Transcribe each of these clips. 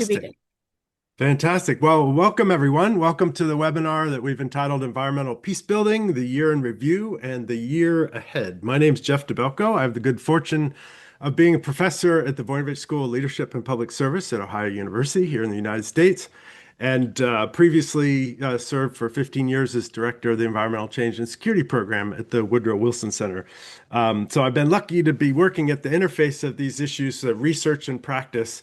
Should be good. Fantastic. Well, welcome everyone. Welcome to the webinar that we've entitled Environmental Peacebuilding, the Year in Review and the Year Ahead. My name is Geoff Dabelko. I have the good fortune of being a professor at the Voinovich School of Leadership and Public Service at Ohio University here in the United States, and previously served for 15 years as director of the Environmental Change and Security Program at the Woodrow Wilson Center. So I've been lucky to be working at the interface of these issues of research and practice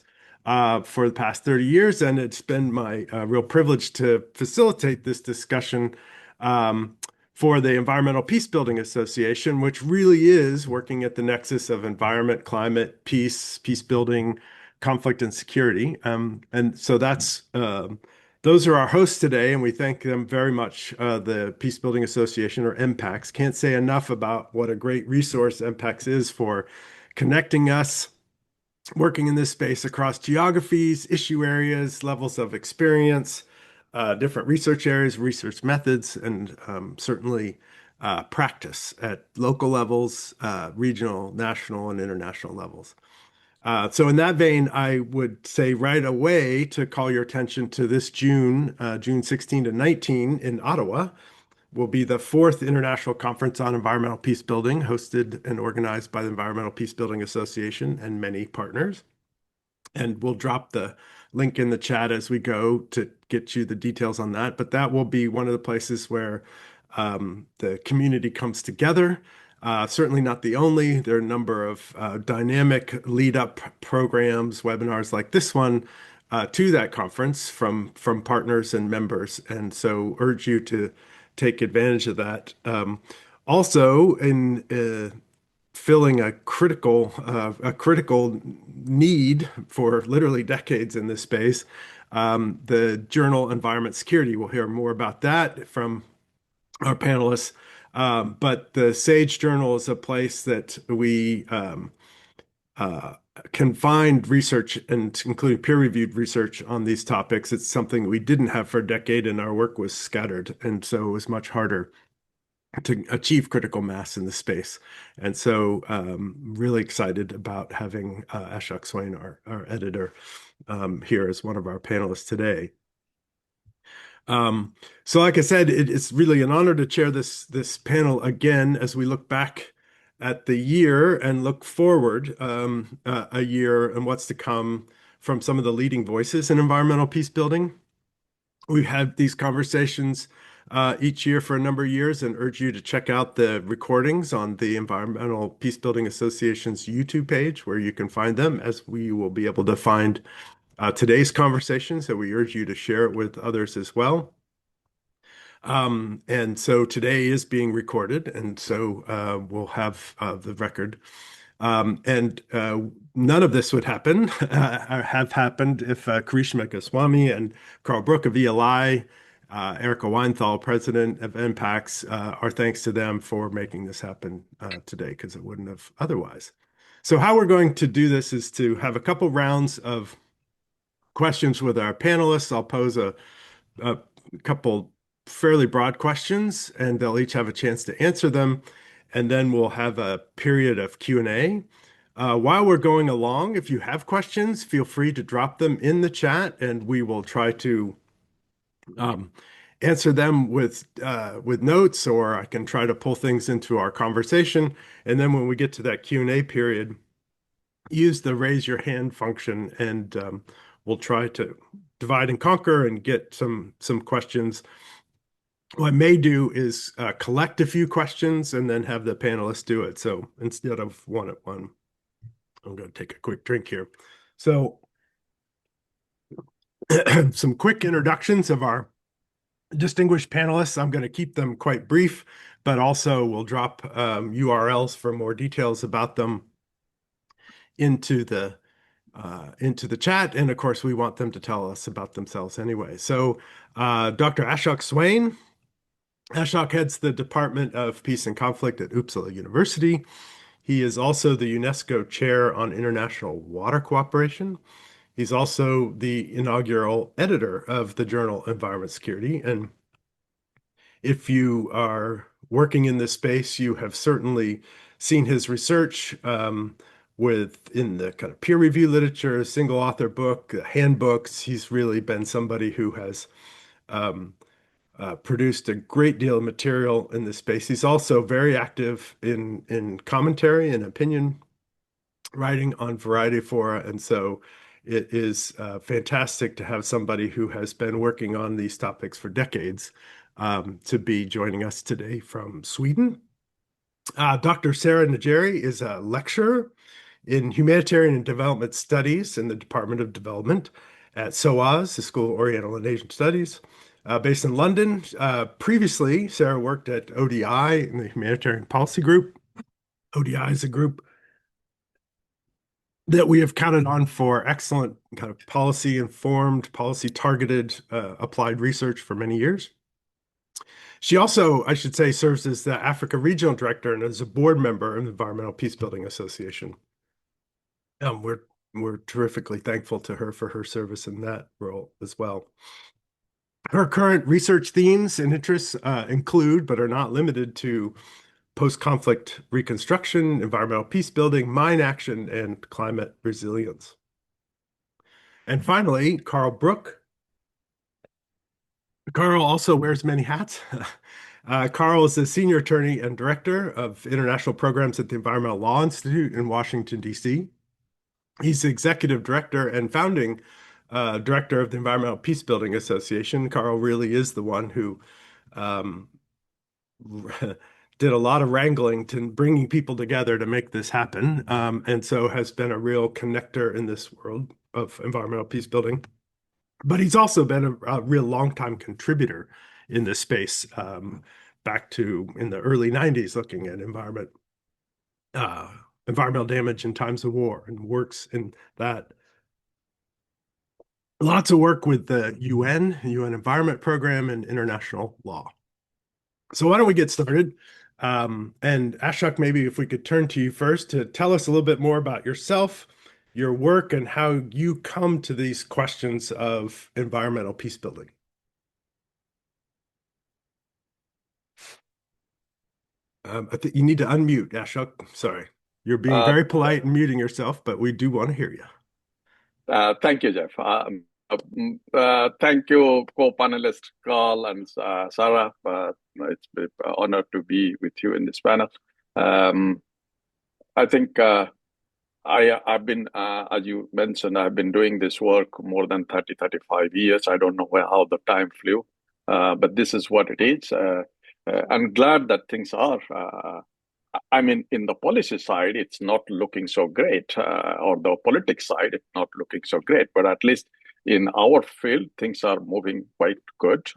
for the past 30 years, and it's been my real privilege to facilitate this discussion for the Environmental Peacebuilding Association, which really is working at the nexus of environment, climate, peace, peacebuilding, conflict, and security. And so those are our hosts today, and we thank them very much, the Peacebuilding Association, or MPACS. Can't say enough about what a great resource MPACS is for connecting us working in this space across geographies, issue areas, levels of experience, different research areas, research methods, and certainly practice at local levels, regional, national, and international levels. So in that vein, I would say right away to call your attention to this June, June 16 to 19 in Ottawa, will be the fourth International Conference on Environmental Peacebuilding, hosted and organized by the Environmental Peacebuilding Association and many partners. And we'll drop the link in the chat as we go to get you the details on that. But that will be one of the places where the community comes together. Certainly not the only. There are a number of dynamic lead-up programs, webinars like this one, to that conference from partners and members. And so urge you to take advantage of that. Also, in filling a critical need for literally decades in this space, the journal Environment Security. We'll hear more about that from our panelists. But the SAGE Journal is a place that we can find research, and including peer-reviewed research on these topics. It's something we didn't have for a decade, and our work was scattered, and so it was much harder to achieve critical mass in the space. And so really excited about having Ashok Swain, our editor, here as one of our panelists today. So like I said, it's really an honor to chair this panel again as we look back at the year and look forward a year and what's to come from some of the leading voices in environmental peace building. We've had these conversations each year for a number of years, and urge you to check out the recordings on the Environmental Peacebuilding Association's YouTube page, where you can find them, as we will be able to find today's conversation. So we urge you to share it with others as well. And so today is being recorded, and so we'll have the record. And none of this would happen, or have happened, if Karishma Goswami and Carl Bruch of ELI, Erica Weinthal, president of MPACS, our thanks to them for making this happen today, because it wouldn't have otherwise. So how we're going to do this is to have a couple rounds of questions with our panelists. I'll pose a couple fairly broad questions, and they'll each have a chance to answer them. And then we'll have a period of Q&A. While we're going along, if you have questions, feel free to drop them in the chat, and we will try to answer them with notes, or I can try to pull things into our conversation. And then when we get to that Q&A period, use the raise your hand function, and we'll try to divide and conquer and get some questions. What I may do is collect a few questions and then have the panelists do it. So instead of one at one, I'm going to take a quick drink here. So some quick introductions of our distinguished panelists. I'm going to keep them quite brief, but also we'll drop URLs for more details about them into the chat. And of course, we want them to tell us about themselves anyway. So Dr. Ashok Swain. Ashok heads the Department of Peace and Conflict at Uppsala University. He is also the UNESCO Chair on International Water Cooperation. He's also the inaugural editor of the journal Environment Security. And if you are working in this space, you have certainly seen his research in the kind of peer review literature, single author book, handbooks. He's really been somebody who has um, produced a great deal of material in this space. He's also very active in commentary and opinion writing on variety fora, and so it is fantastic to have somebody who has been working on these topics for decades to be joining us today from Sweden. Dr. Sarah Njeri is a lecturer in Humanitarian and Development Studies in the Department of Development at SOAS, the School of Oriental and Asian Studies, based in London. Previously, Sarah worked at ODI in the Humanitarian Policy Group. ODI is a group that we have counted on for excellent kind of policy-informed, policy-targeted applied research for many years. She also, I should say, serves as the Africa Regional Director and as a board member of the Environmental Peacebuilding Association. We're terrifically thankful to her for her service in that role as well. Her current research themes and interests include, but are not limited to, post-conflict reconstruction, environmental peacebuilding, mine action, and climate resilience. And finally, Carl Bruch. Carl also wears many hats. Carl is a senior attorney and director of international programs at the Environmental Law Institute in Washington, D.C. He's the executive director and founding director of the Environmental Peacebuilding Association. Carl really is the one who did a lot of wrangling to bringing people together to make this happen, and so has been a real connector in this world of environmental peacebuilding. But he's also been a real long-time contributor in this space, back to in the early 90s, looking at environmental damage in times of war, and works in that. Lots of work with the UN Environment Program, and international law. So why don't we get started? And Ashok, maybe if we could turn to you first to tell us a little bit more about yourself, your work, and how you come to these questions of environmental peacebuilding. I think you need to unmute, Ashok. Sorry. You're being very polite and muting yourself, but we do want to hear you. Thank you, Geoff. Thank you, co-panelist Carl and Sarah. It's an honor to be with you in this panel. I think I've been, as you mentioned, I've been doing this work more than 30, 35 years. I don't know how the time flew, but this is what it is. I'm glad that things are. I mean, in the policy side, it's not looking so great, or the politics side, it's not looking so great. But at least in our field, things are moving quite good.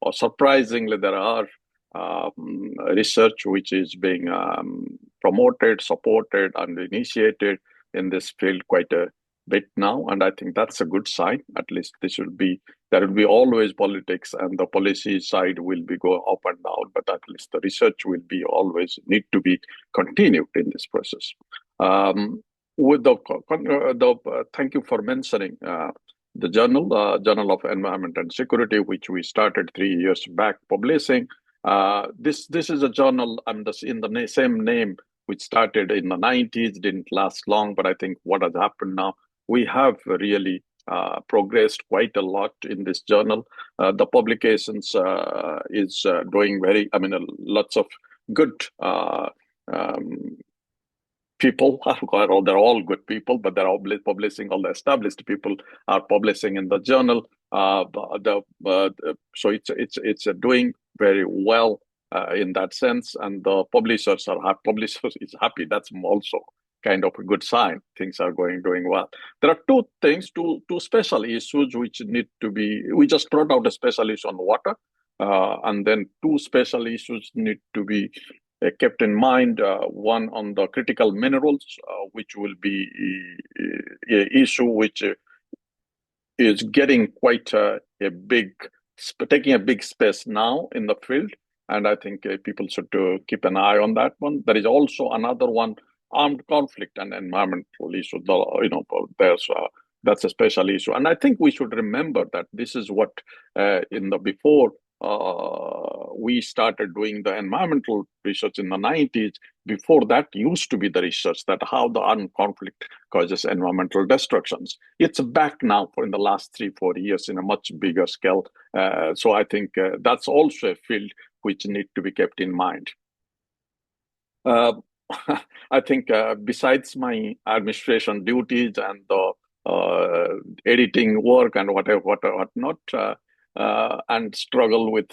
Or surprisingly, there are research which is being promoted, supported, and initiated in this field quite a bit now, and I think that's a good sign. At least there will be always politics, and the policy side will be go up and down, but at least the research will be always need to be continued in this process. Thank you for mentioning the Journal of Environment and Security, which we started 3 years back publishing. This is a journal in the same name, which started in the 90s, didn't last long, but I think what has happened now, we have really progressed quite a lot in this journal. The publications is doing lots of good people. They're all good people, but they're all publishing. All the established people are publishing in the journal. So it's doing very well in that sense, and the publishers are happy. Publishers is happy. That's also kind of a good sign. Things are doing well. There are two special issues which need to be. We just brought out a special issue on water, and then two special issues need to be kept in mind. One on the critical minerals, which will be an issue which is getting quite taking a big space now in the field, and I think people should keep an eye on that one. There is also another one, armed conflict and environmental issue. That's a special issue, and I think we should remember that this is what in the before we started doing the environmental research in the 90s. Before that used to be the research that how the armed conflict causes environmental destructions. It's back now for in the last 3-4 years in a much bigger scale. So I think that's also a field which need to be kept in mind. Uh, I think besides my administration duties and the editing work and whatnot, and struggle with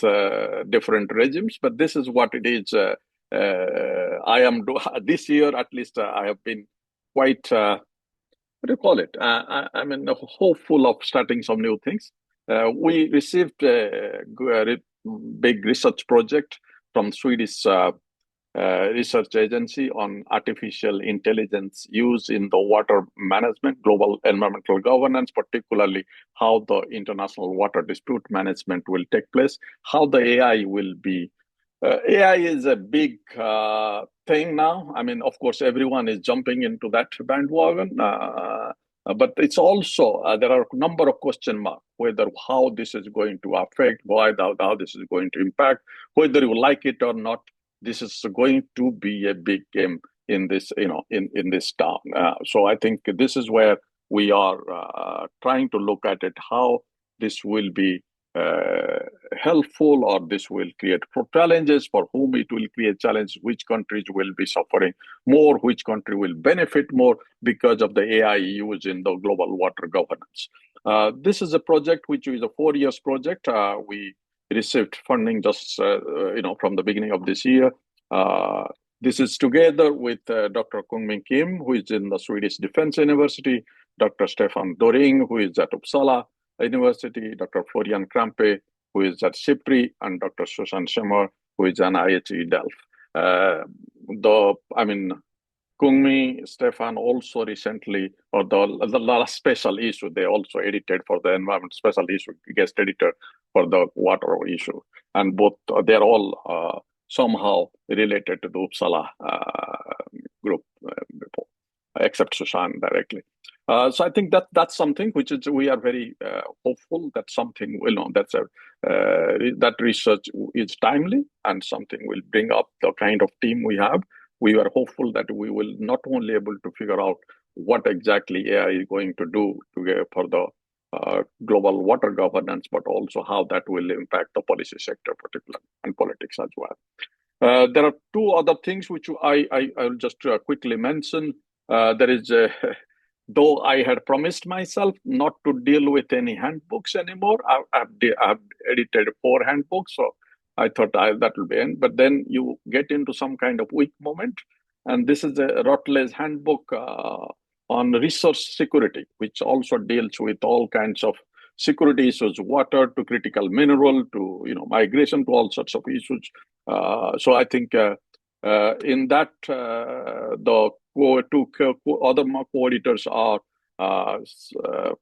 different regimes, but this is what it is. I am this year at least. I have been quite what do you call it? I mean, hopeful of starting some new things. We received a big research project from Swedish research agency on artificial intelligence use in the water management, global environmental governance, particularly how the international water dispute management will take place, how the AI will be. AI is a big thing now. I mean, of course, everyone is jumping into that bandwagon. But it's also, there are a number of question marks, whether how this is going to affect, how this is going to impact, whether you like it or not. This is going to be a big game in this, in this town. So I think this is where we are trying to look at it, how this will be helpful, or this will create challenges, for whom it will create challenges, which countries will be suffering more, which country will benefit more because of the AI used in the global water governance. This is a project which is a 4 years project. We received funding just from the beginning of this year. This is together with Dr. Kung-Min Kim, who is in the Swedish Defense University, Dr. Stefan Doring, who is at Uppsala University, Dr. Florian Krampe, who is at SIPRI, and Dr. Susan Schemmer, who is an IHE Delft. Kungmi, Stefan also recently, or the last special issue, they also edited for the environment special issue, guest editor for the water issue. And both, they're all somehow related to the Uppsala group before, except Susan directly. So I think that's something which is, we are very hopeful that something will know that research is timely and something will bring up the kind of team we have. We are hopeful that we will not only able to figure out what exactly AI is going to do for the global water governance, but also how that will impact the policy sector, particularly, and politics as well. There are two other things which I will just quickly mention. There is, though I had promised myself not to deal with any handbooks anymore, I've edited 4 handbooks, so I thought that will be end. But then you get into some kind of weak moment, and this is a Routledge handbook on resource security, which also deals with all kinds of security issues, water to critical mineral to migration to all sorts of issues. So I think in that the two other co-editors are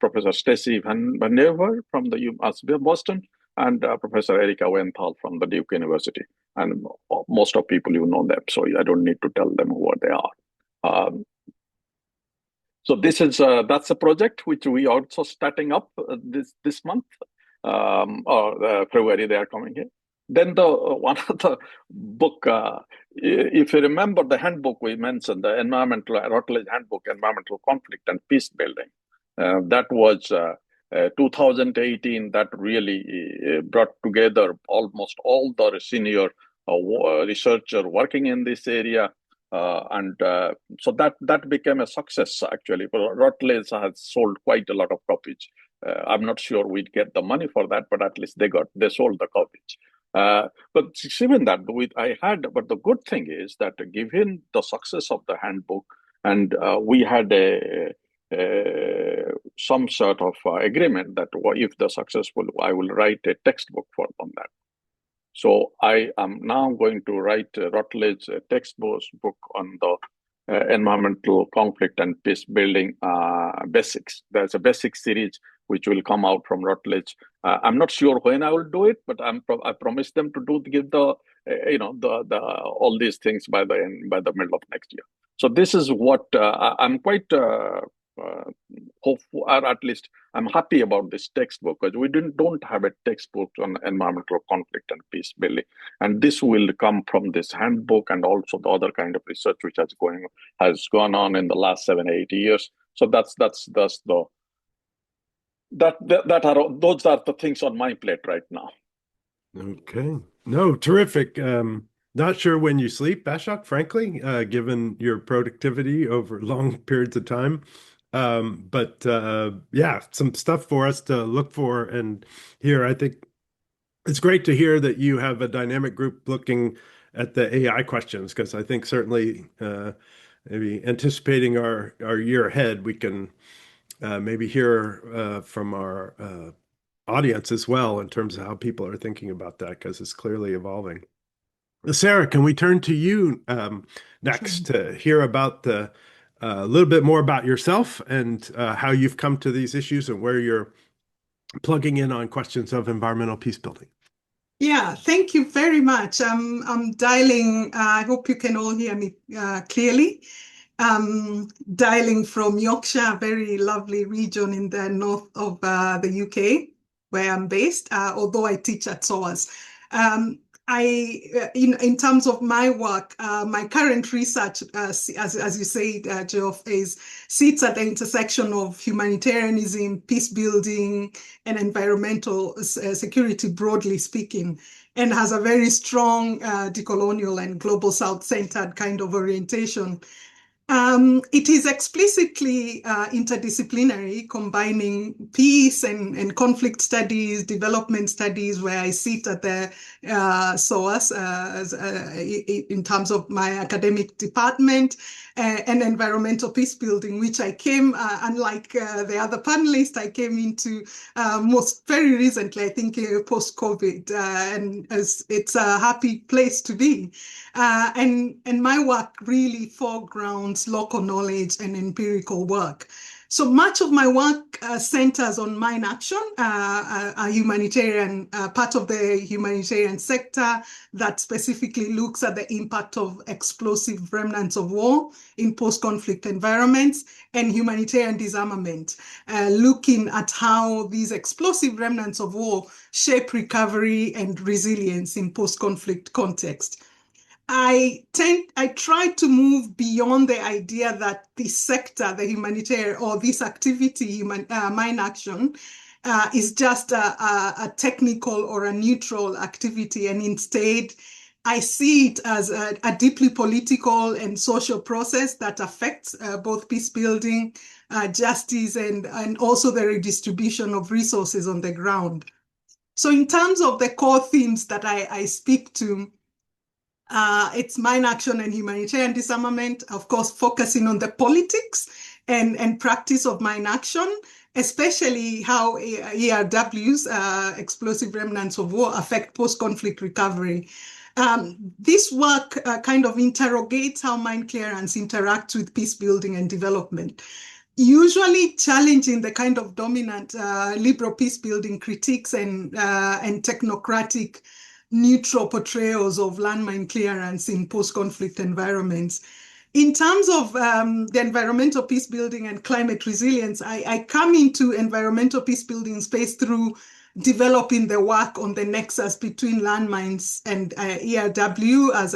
Professor Stacy Van Never from the UMass Boston and Professor Erika Wenthal from the Duke University. And most of people, know them, so I don't need to tell them what they are. So this is that's a project which we are also starting up this month, or February they are coming here. Then the one of the book, if you remember the handbook we mentioned, the environmental Routledge handbook, environmental conflict and peace building, that was 2018. That really brought together almost all the senior researcher working in this area. So that became a success actually. Routledge has sold quite a lot of copies. I'm not sure we'd get the money for that, but at least they sold the copies. But given that, but the good thing is that given the success of the handbook, and we had some sort of agreement that if the successful, I will write a textbook for them that. So I am now going to write Routledge textbook on the environmental conflict and peace building basics. There's a basic series which will come out from Routledge. I'm not sure when I will do it, but I promise them to give the all these things by the middle of next year. So this is what I'm quite hopeful, or at least I'm happy about this textbook, because we don't have a textbook on environmental conflict and peace building, and this will come from this handbook and also the other kind of research which has gone on in the last 7-8 years. So those are the things on my plate right now. Okay. No, terrific. Not sure when you sleep, Ashok, frankly, given your productivity over long periods of time. But yeah, some stuff for us to look for and hear. I think it's great to hear that you have a dynamic group looking at the AI questions, because I think certainly maybe anticipating our year ahead, we can maybe hear from our audience as well in terms of how people are thinking about that, because it's clearly evolving. Sarah, can we turn to you next to hear about a little bit more about yourself and how you've come to these issues and where you're plugging in on questions of environmental peace building? Yeah, thank you very much. I'm dialing, I hope you can all hear me clearly. Dialing from Yorkshire, a very lovely region in the north of the UK, where I'm based, although I teach at SOAS. In terms of my work, my current research, as you said, Geoff, sits at the intersection of humanitarianism, peace building, and environmental security, broadly speaking, and has a very strong decolonial and global South-centered kind of orientation. It is explicitly interdisciplinary, combining peace and conflict studies, development studies, where I sit at the SOAS in terms of my academic department, and environmental peace building, which I came, unlike the other panelists, I came into most very recently, I think post-COVID, and it's a happy place to be. And my work really foregrounds local knowledge and empirical work. So much of my work centers on mine action, a humanitarian part of the humanitarian sector that specifically looks at the impact of explosive remnants of war in post-conflict environments, and humanitarian disarmament, looking at how these explosive remnants of war shape recovery and resilience in post-conflict context. I try to move beyond the idea that this sector, the humanitarian, or this activity, mine action, is just a technical or a neutral activity. And instead, I see it as a deeply political and social process that affects both peace building, justice, and also the redistribution of resources on the ground. So in terms of the core themes that I speak to, it's mine action and humanitarian disarmament, of course, focusing on the politics and practice of mine action, especially how ERWs, explosive remnants of war, affect post-conflict recovery. This work kind of interrogates how mine clearance interacts with peace building and development, usually challenging the kind of dominant liberal peace building critiques and technocratic neutral portrayals of landmine clearance in post-conflict environments. In terms of the environmental peace building and climate resilience, I come into environmental peace building space through developing the work on the nexus between landmines and ERW, as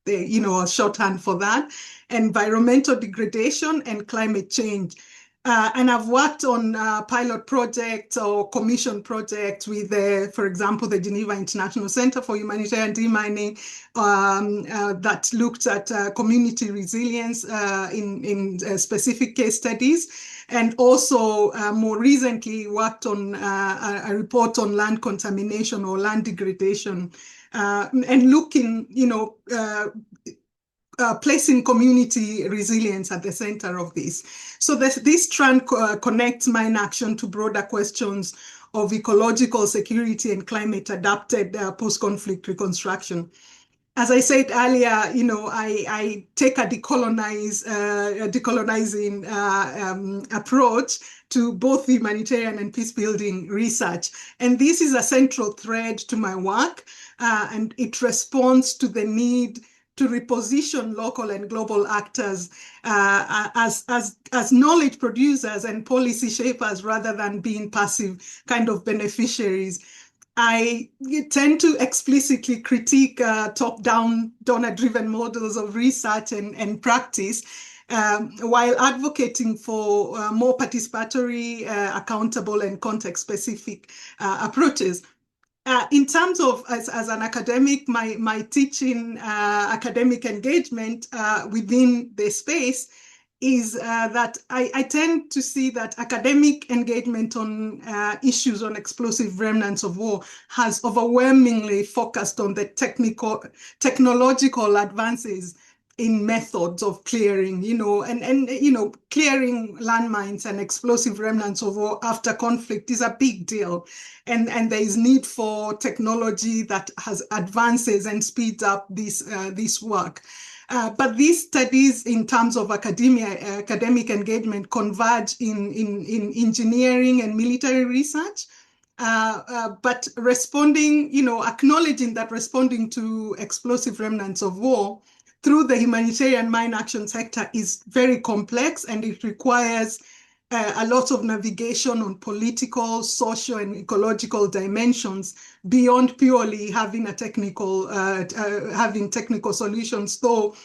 the shorthand for that, environmental degradation and climate change. And I've worked on pilot projects or commission projects with, for example, the Geneva International Center for Humanitarian Demining that looked at community resilience in specific case studies. And also more recently worked on a report on land contamination or land degradation and looking, placing community resilience at the center of this. So this strand connects mine action to broader questions of ecological security and climate adapted post-conflict reconstruction. As I said earlier, I take a decolonizing approach to both humanitarian and peace building research. And this is a central thread to my work, and it responds to the need to reposition local and global actors as knowledge producers and policy shapers rather than being passive kind of beneficiaries. I tend to explicitly critique top-down, donor-driven models of research and practice, while advocating for more participatory, accountable, and context-specific approaches. In terms of, as an academic, my teaching academic engagement within the space is that I tend to see that academic engagement on issues on explosive remnants of war has overwhelmingly focused on the technological advances in methods of clearing, and clearing landmines and explosive remnants of war after conflict is a big deal. And there is need for technology that has advances and speeds up this work. But these studies in terms of academic engagement converge in engineering and military research. But responding, acknowledging that responding to explosive remnants of war through the humanitarian mine action sector is very complex, and it requires a lot of navigation on political, social, and ecological dimensions beyond purely having having technical solutions. Though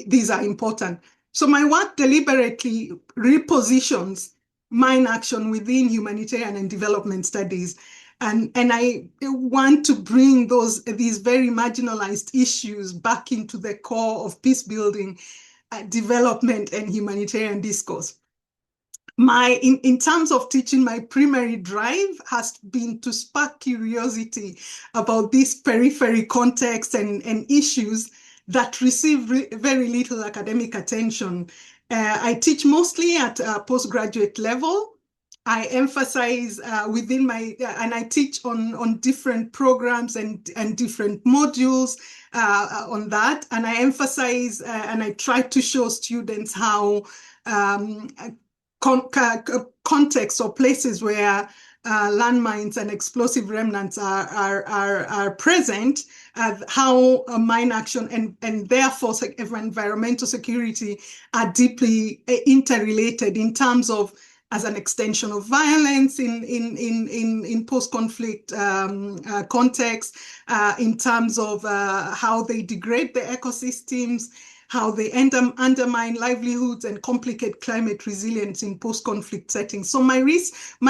these are important. So my work deliberately repositions mine action within humanitarian and development studies. And I want to bring these very marginalized issues back into the core of peace building, development, and humanitarian discourse. In terms of teaching, my primary drive has been to spark curiosity about these periphery contexts and issues that receive very little academic attention. I teach mostly at postgraduate level. I emphasize within and I teach on different programs and different modules on that. And I emphasize and I try to show students how contexts or places where landmines and explosive remnants are present, how mine action and therefore environmental security are deeply interrelated in terms of as an extension of violence in post-conflict context, in terms of how they degrade the ecosystems, how they undermine livelihoods and complicate climate resilience in post-conflict settings. So my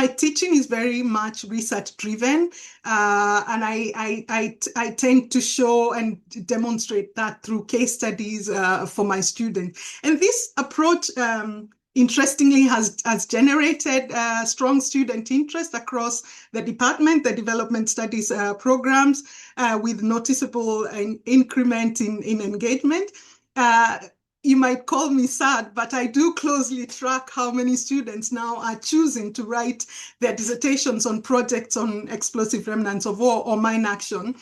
teaching is very much research-driven, and I tend to show and demonstrate that through case studies for my students. And this approach, interestingly, has generated strong student interest across the department, the development studies programs, with noticeable increment in engagement. You might call me sad, but I do closely track how many students now are choosing to write their dissertations on projects on explosive remnants of war or mine action,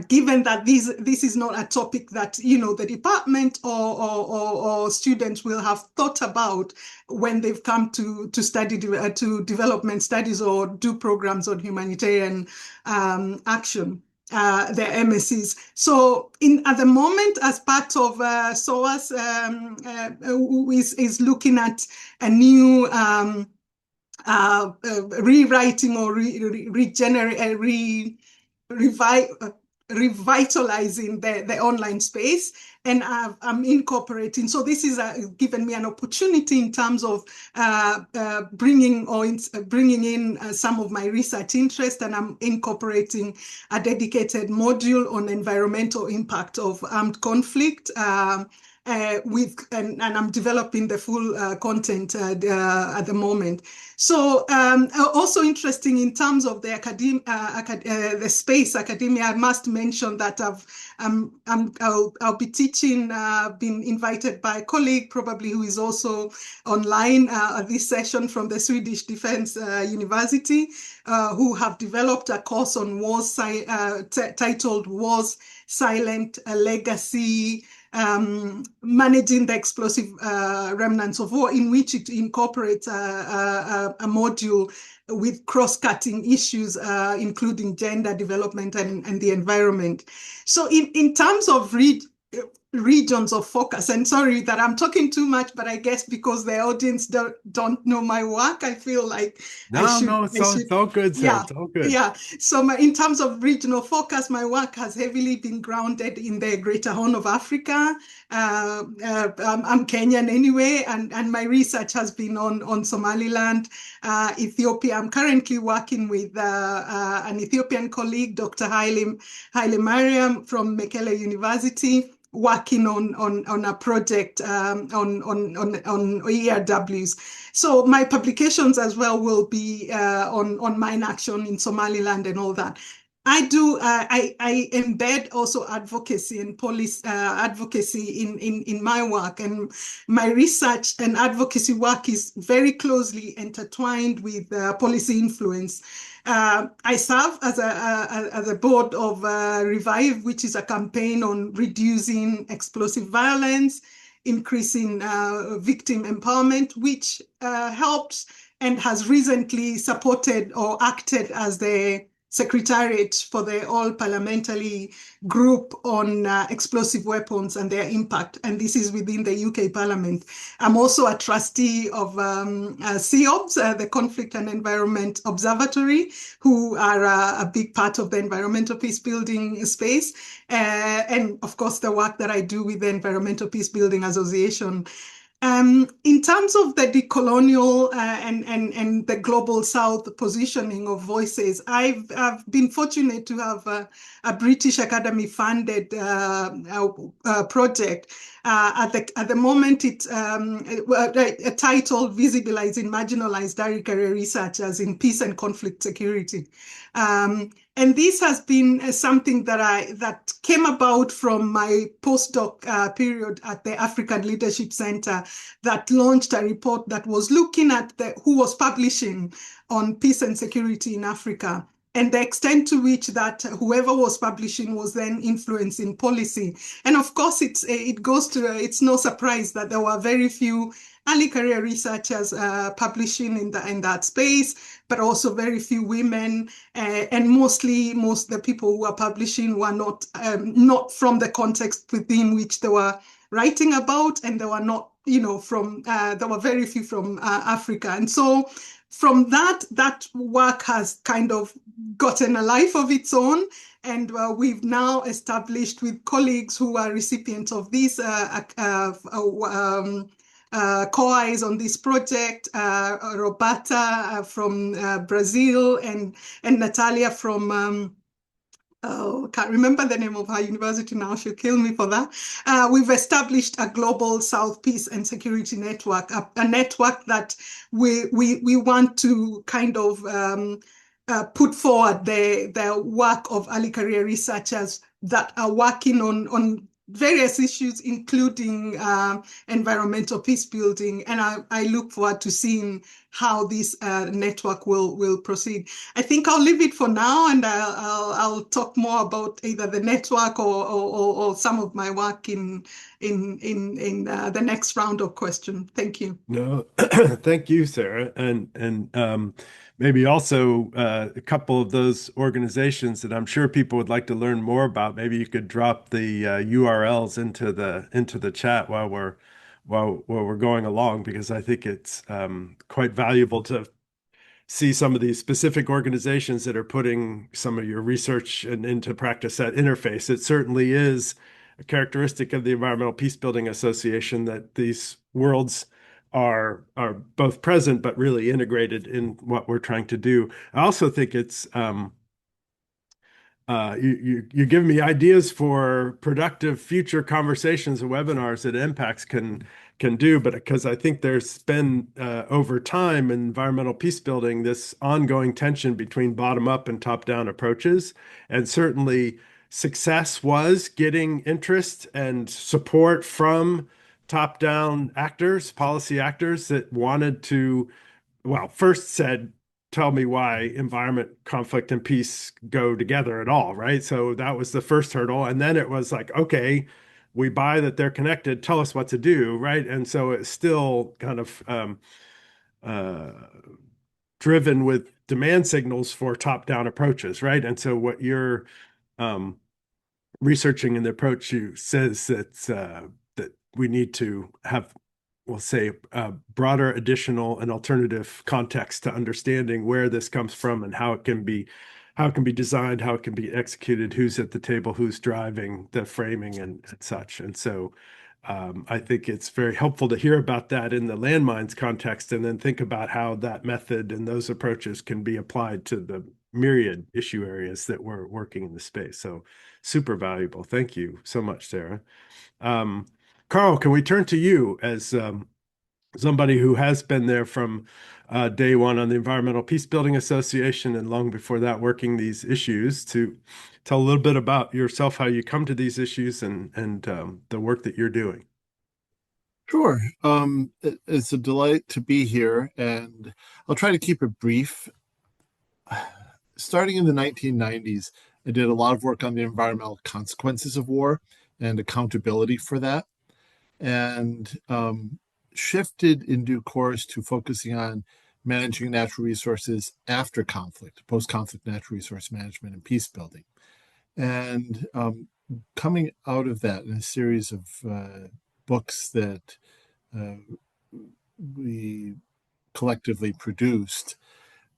given that this is not a topic that the department or students will have thought about when they've come to study to development studies or do programs on humanitarian action. Their MSCs. So at the moment, as part of SOAS, is looking at a new rewriting or revitalizing the online space, and I'm incorporating. So this is given me an opportunity in terms of bringing in some of my research interest, and I'm incorporating a dedicated module on environmental impact of armed conflict. And I'm developing the full content at the moment. So also interesting in terms of the the space academia, I must mention that I'll be teaching, been invited by a colleague probably who is also online at this session from the Swedish Defense University, who have developed a course on wars titled Wars, Silent Legacy, managing the explosive remnants of war, in which it incorporates a module with cross-cutting issues, including gender development and the environment. So in terms of regions of focus, and sorry that I'm talking too much, but I guess because the audience don't know my work, I feel like No, it's all good, sir. Yeah, It's all good. yeah. So in terms of regional focus, my work has heavily been grounded in the Greater Horn of Africa. I'm Kenyan anyway, and my research has been on Somaliland, Ethiopia. I'm currently working with an Ethiopian colleague, Dr. Haile Mariam from Mekelle University, working on a project on ERWs. So my publications as well will be on mine action in Somaliland and all that. I embed also advocacy and policy advocacy in my work, and my research and advocacy work is very closely intertwined with policy influence. I serve as a board of Revive, which is a campaign on reducing explosive violence, increasing victim empowerment, which helps and has recently supported or acted as the Secretariat for the All-Parliamentary Group on Explosive Weapons and their impact, and this is within the UK Parliament. I'm also a trustee of CEOBS, the Conflict and Environment Observatory, who are a big part of the environmental peacebuilding space, and of course the work that I do with the Environmental Peacebuilding Association. In terms of the decolonial and the global South positioning of voices, I've been fortunate to have a British Academy funded project. At the moment, it's a title Visibilizing Marginalized Early Career Researchers in Peace and Conflict Security. And this has been something that came about from my postdoc period at the African Leadership Center, that launched a report that was looking at who was publishing on peace and security in Africa, and the extent to which that whoever was publishing was then influencing policy. And of course, it's no surprise that there were very few early career researchers publishing in that space, but also very few women, and most the people who are publishing were not from the context within which they were writing about, and they were not, there were very few from Africa. And so from that work has kind of gotten a life of its own. And we've now established with colleagues who are recipients of these co-eyes on this project, Roberta from Brazil, and Natalia from can't remember the name of her university now. She'll kill me for that. We've established a global South Peace and Security Network, a network that we want to kind of put forward the work of early career researchers that are working on various issues, including environmental peace building. And I look forward to seeing how this network will proceed. I think I'll leave it for now, and I'll talk more about either the network or some of my work in the next round of questions. Thank you. No, thank you, Sarah. And maybe also a couple of those organizations that I'm sure people would like to learn more about. Maybe you could drop the URLs into the chat while we're going along, because I think it's quite valuable to see some of these specific organizations that are putting some of your research into practice at interface. It certainly is a characteristic of the Environmental Peacebuilding Association that these worlds are both present but really integrated in what we're trying to do. I also think it's you give me ideas for productive future conversations and webinars that Impacts can do, but because I think there's been over time in environmental peace building this ongoing tension between bottom up and top down approaches, and certainly success was getting interest and support from top down actors, policy actors that wanted to, well, first said, tell me why environment, conflict, and peace go together at all, right? So that was the first hurdle. And then it was like, okay, we buy that they're connected, tell us what to do, right? And so it's still kind of uh, driven with demand signals for top-down approaches, right? And so what you're um, researching in the approach you says that we need to have, we'll say, broader, additional, and alternative context to understanding where this comes from and how it can be designed, how it can be executed, who's at the table, who's driving the framing and such. And so I think it's very helpful to hear about that in the landmines context and then think about how that method and those approaches can be applied to the myriad issue areas that we're working in the space. So super valuable. Thank you so much, Sarah. Carl, can we turn to you as somebody who has been there from day one on the Environmental Peacebuilding Association and long before that working these issues to tell a little bit about yourself, how you come to these issues and the work that you're doing. Sure. It's a delight to be here, and I'll try to keep it brief. Starting in the 1990s, I did a lot of work on the environmental consequences of war and accountability for that, and shifted in due course to focusing on managing natural resources after conflict, post-conflict natural resource management and peace building. And coming out of that in a series of books that we collectively produced,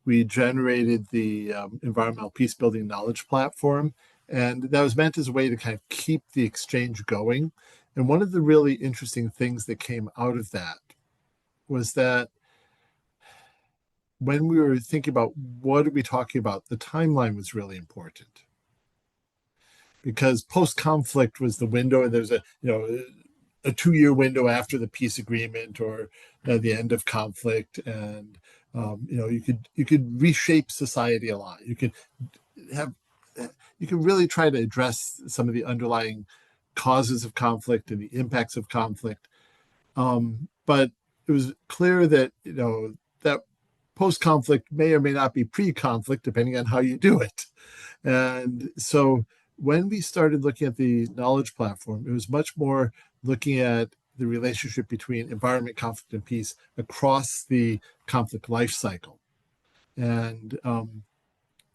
we generated the Environmental Peacebuilding Knowledge Platform. And that was meant as a way to kind of keep the exchange going. And one of the really interesting things that came out of that was that when we were thinking about what are we talking about, the timeline was really important. Because post-conflict was the window, and there's a 2-year window after the peace agreement or the end of conflict, and you could reshape society a lot. You could really try to address some of the underlying causes of conflict and the impacts of conflict. But it was clear that that post-conflict may or may not be pre-conflict, depending on how you do it. And so when we started looking at the knowledge platform, it was much more looking at the relationship between environment, conflict, and peace across the conflict life cycle. And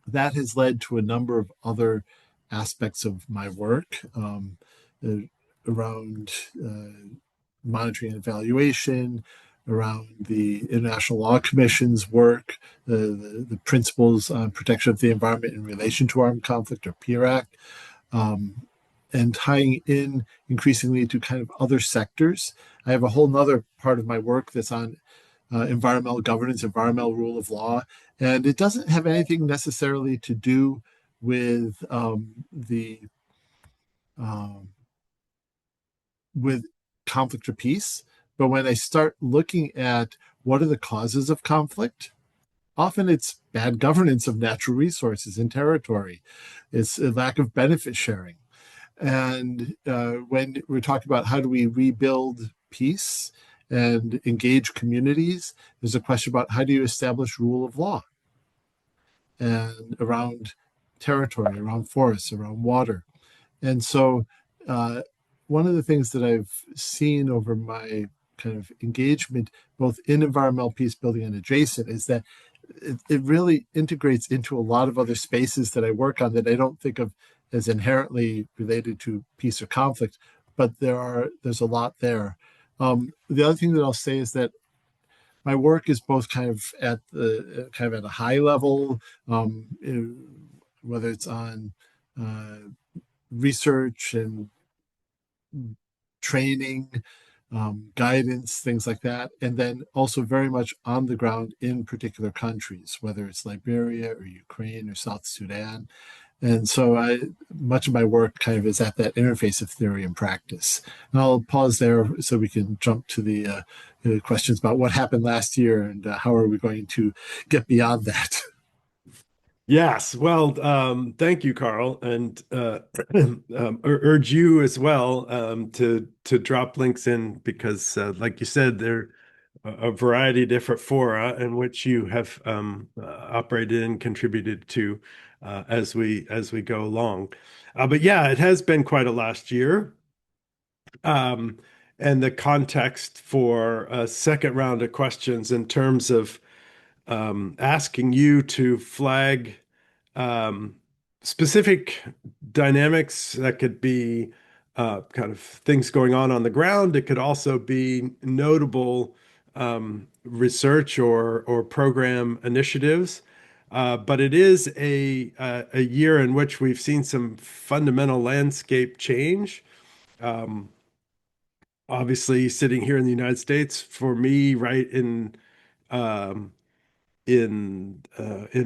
that has led to a number of other aspects of my work around monitoring and evaluation, around the International Law Commission's work, the principles on protection of the environment in relation to armed conflict, or PRAC, and tying in increasingly to kind of other sectors. I have a whole nother part of my work that's on environmental governance, environmental rule of law, and it doesn't have anything necessarily to do with with conflict or peace. But when I start looking at what are the causes of conflict, often it's bad governance of natural resources and territory. It's a lack of benefit sharing. And when we're talking about how do we rebuild peace and engage communities, there's a question about how do you establish rule of law and around territory, around forests, around water. And so one of the things that I've seen over my kind of engagement, both in environmental peace building and adjacent, is that it really integrates into a lot of other spaces that I work on that I don't think of as inherently related to peace or conflict, but there's a lot there. The other thing that I'll say is that my work is both kind of at a high level, whether it's on research and training, guidance, things like that, and then also very much on the ground in particular countries, whether it's Liberia or Ukraine or South Sudan. And so much of my work kind of is at that interface of theory and practice. And I'll pause there so we can jump to the questions about what happened last year and how are we going to get beyond that. Yes, well, thank you, Carl, and urge you as well to drop links in because, like you said, there are a variety of different fora in which you have operated and contributed to as we go along. But yeah, it has been quite a last year. and the context for a second round of questions in terms of asking you to flag specific dynamics that could be kind of things going on the ground. It could also be notable research or program initiatives. But it is a year in which we've seen some fundamental landscape change. Obviously, sitting here in the United States, for me, right um, in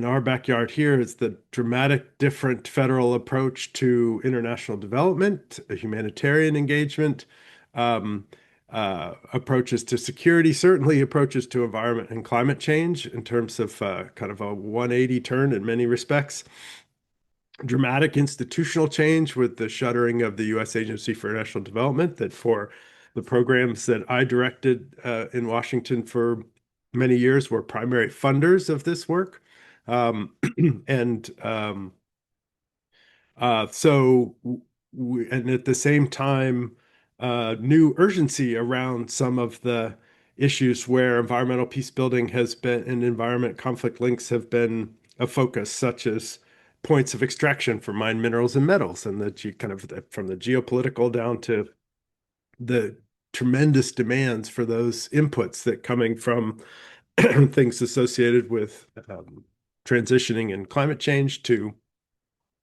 our backyard here is the dramatic different federal approach to international development, humanitarian engagement, um, approaches to security, certainly approaches to environment and climate change in terms of kind of a 180 turn in many respects. Dramatic institutional change with the shuttering of the U.S. Agency for International Development, that for the programs that I directed in Washington for many years were primary funders of this work. And so, and at the same time, new urgency around some of the issues where environmental peace building has been and environment conflict links have been a focus, such as points of extraction for mined minerals and metals, and kind of from the geopolitical down to the tremendous demands for those inputs that coming from things associated with transitioning and climate change to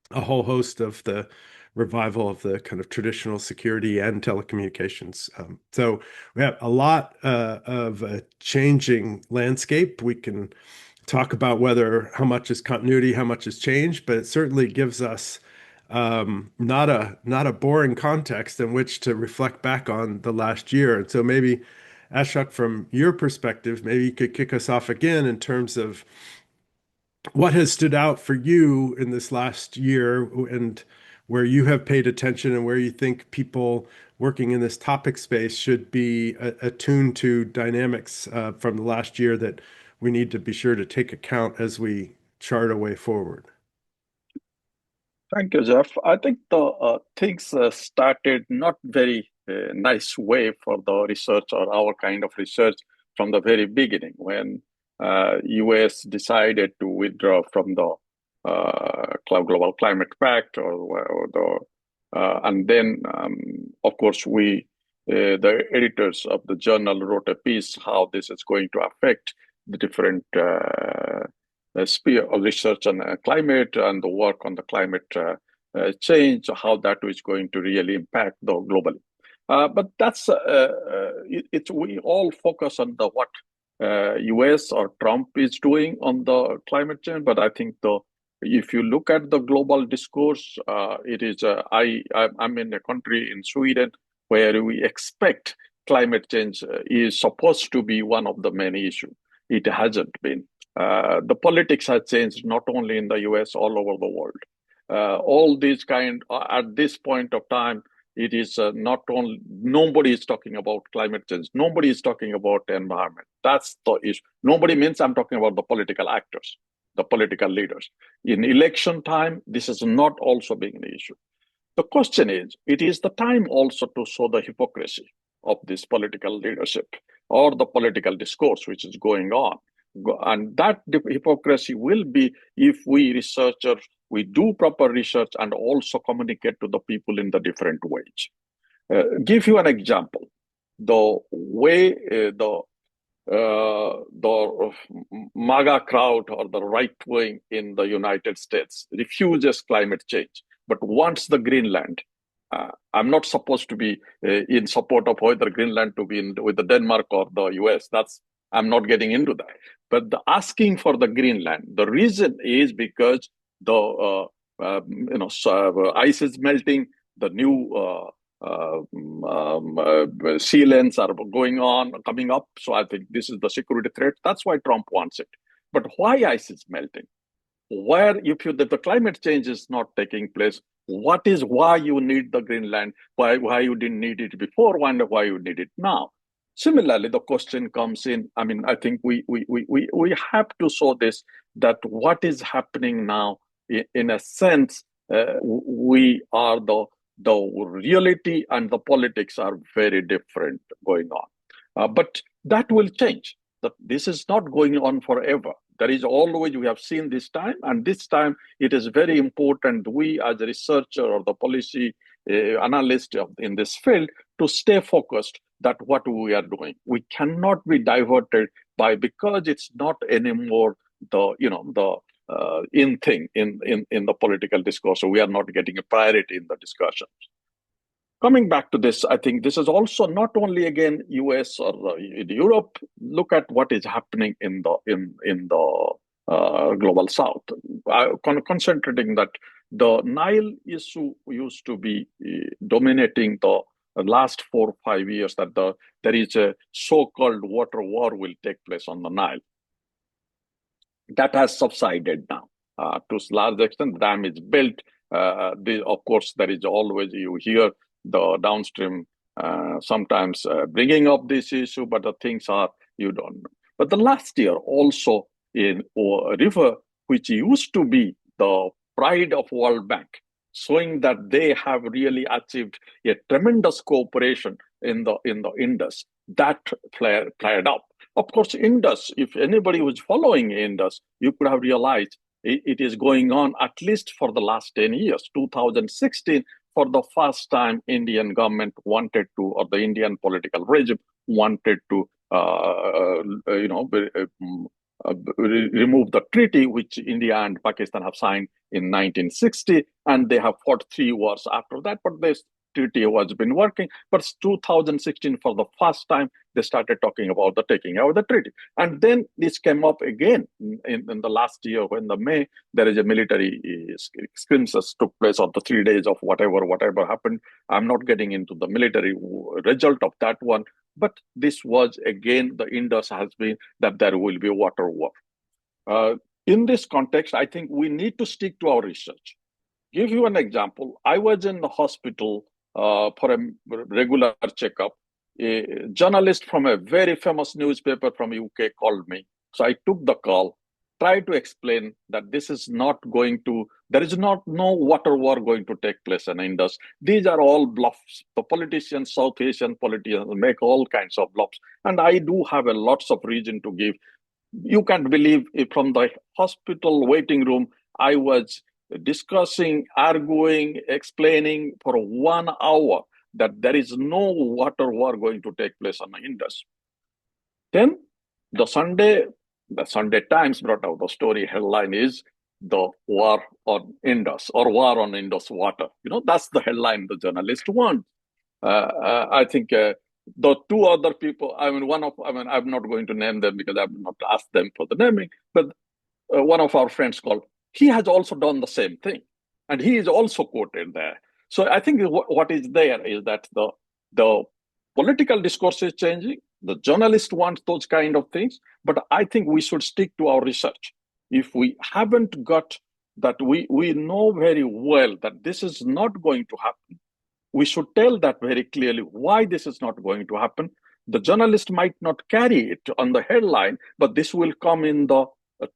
a whole host of the revival of the kind of traditional security and telecommunications. So we have a lot of a changing landscape. We can talk about how much is continuity, how much is change, but it certainly gives us not a boring context in which to reflect back on the last year. And so maybe, Ashok, from your perspective, maybe you could kick us off again in terms of what has stood out for you in this last year and where you have paid attention and where you think people working in this topic space should be attuned to dynamics from the last year that we need to be sure to take account as we chart a way forward. Thank you, Geoff. I think the things started not very nice way for the research or our kind of research from the very beginning when US decided to withdraw from the Global Climate Pact, and then, of course, the editors of the journal wrote a piece how this is going to affect the different sphere of research on climate and the work on the climate change, how that is going to really impact the globally. But that's we all focus on the what US or Trump is doing on the climate change. But I think if you look at the global discourse, it is I'm in a country in Sweden where we expect climate change is supposed to be one of the many issues. It hasn't been. The politics has changed not only in the US, all over the world. All these at this point of time, it is not only, nobody is talking about climate change. Nobody is talking about environment. That's the issue. Nobody means I'm talking about the political actors, the political leaders. In election time, this is not also being an issue. The question is, it is the time also to show the hypocrisy of this political leadership or the political discourse which is going on. And that hypocrisy will be if we researchers, we do proper research and also communicate to the people in the different ways. Give you an example. The way the MAGA crowd or the right wing in the United States refuses climate change, but wants the Greenland. I'm not supposed to be in support of whether Greenland to be with the Denmark or the US. I'm not getting into that. But the asking for the Greenland, the reason is because the ice is melting, the new sea lanes are coming up. So I think this is the security threat. That's why Trump wants it. But why ice is melting? If the climate change is not taking place, why you need the Greenland? Why you didn't need it before? Why you need it now? Similarly, the question comes in. I mean, I think we have to show this, that what is happening now, in a sense, we are the reality and the politics are very different going on. But that will change. This is not going on forever. There is always, we have seen this time, and this time it is very important, we as a researcher or the policy analyst in this field, to stay focused that what we are doing. We cannot be diverted by, because it's not anymore the, in thing in the political discourse. So we are not getting a priority in the discussions. Coming back to this, I think this is also not only again US or Europe. Look at what is happening in the global South. Concentrating that the Nile issue used to be dominating the last 4 or 5 years, that there is a so-called water war will take place on the Nile. That has subsided now to a large extent. The dam is built. Of course, there is always, you hear the downstream sometimes bringing up this issue, but the things are, you don't know. But the last year also in a river, which used to be the pride of World Bank, showing that they have really achieved a tremendous cooperation in the Indus, that flared up. Of course, Indus, if anybody was following Indus, you could have realized it is going on at least for the last 10 years. 2016, for the first time, Indian government wanted to, or the Indian political regime wanted to, remove the treaty which India and Pakistan have signed in 1960, and they have fought 3 wars after that. But this treaty has been working. But 2016, for the first time, they started talking about the taking out the treaty. And then this came up again in the last year, when the May, there is a military skirmishes took place of the 3 days of whatever happened. I'm not getting into the military result of that one. But this was, again, the Indus has been that there will be a water war. In this context, I think we need to stick to our research. Give you an example. I was in the hospital for a regular checkup. A journalist from a very famous newspaper from UK called me. So I took the call, tried to explain that this is not going to, there is no water war going to take place in Indus. These are all bluffs. The politicians, South Asian politicians, make all kinds of bluffs. And I do have a lots of reason to give. You can't believe it, from the hospital waiting room, I was discussing, arguing, explaining for 1 hour that there is no water war going to take place on the Indus. Then the Sunday Times brought out the story headline is the war on Indus, or war on Indus water. That's the headline the journalist wants. I think the 2 other people, I'm not going to name them because I've not asked them for the naming, but one of our friends called, he has also done the same thing. And he is also quoted there. So I think what is there is that the political discourse is changing. The journalist wants those kind of things. But I think we should stick to our research. If we haven't got that, we know very well that this is not going to happen. We should tell that very clearly why this is not going to happen. The journalist might not carry it on the headline, but this will come in the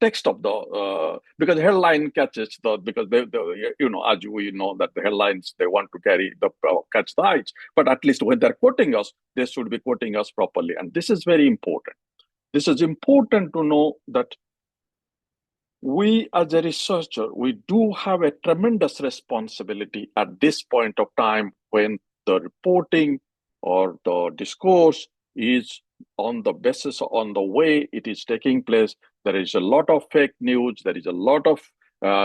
text of the because the headline catches because they as we know that the headlines, they want to carry the catch the eyes, but at least when they're quoting us, they should be quoting us properly. And this is very important. This is important to know that we as a researcher, we do have a tremendous responsibility at this point of time, when the reporting or the discourse is on the basis, on the way it is taking place. There is a lot of fake news. There is a lot of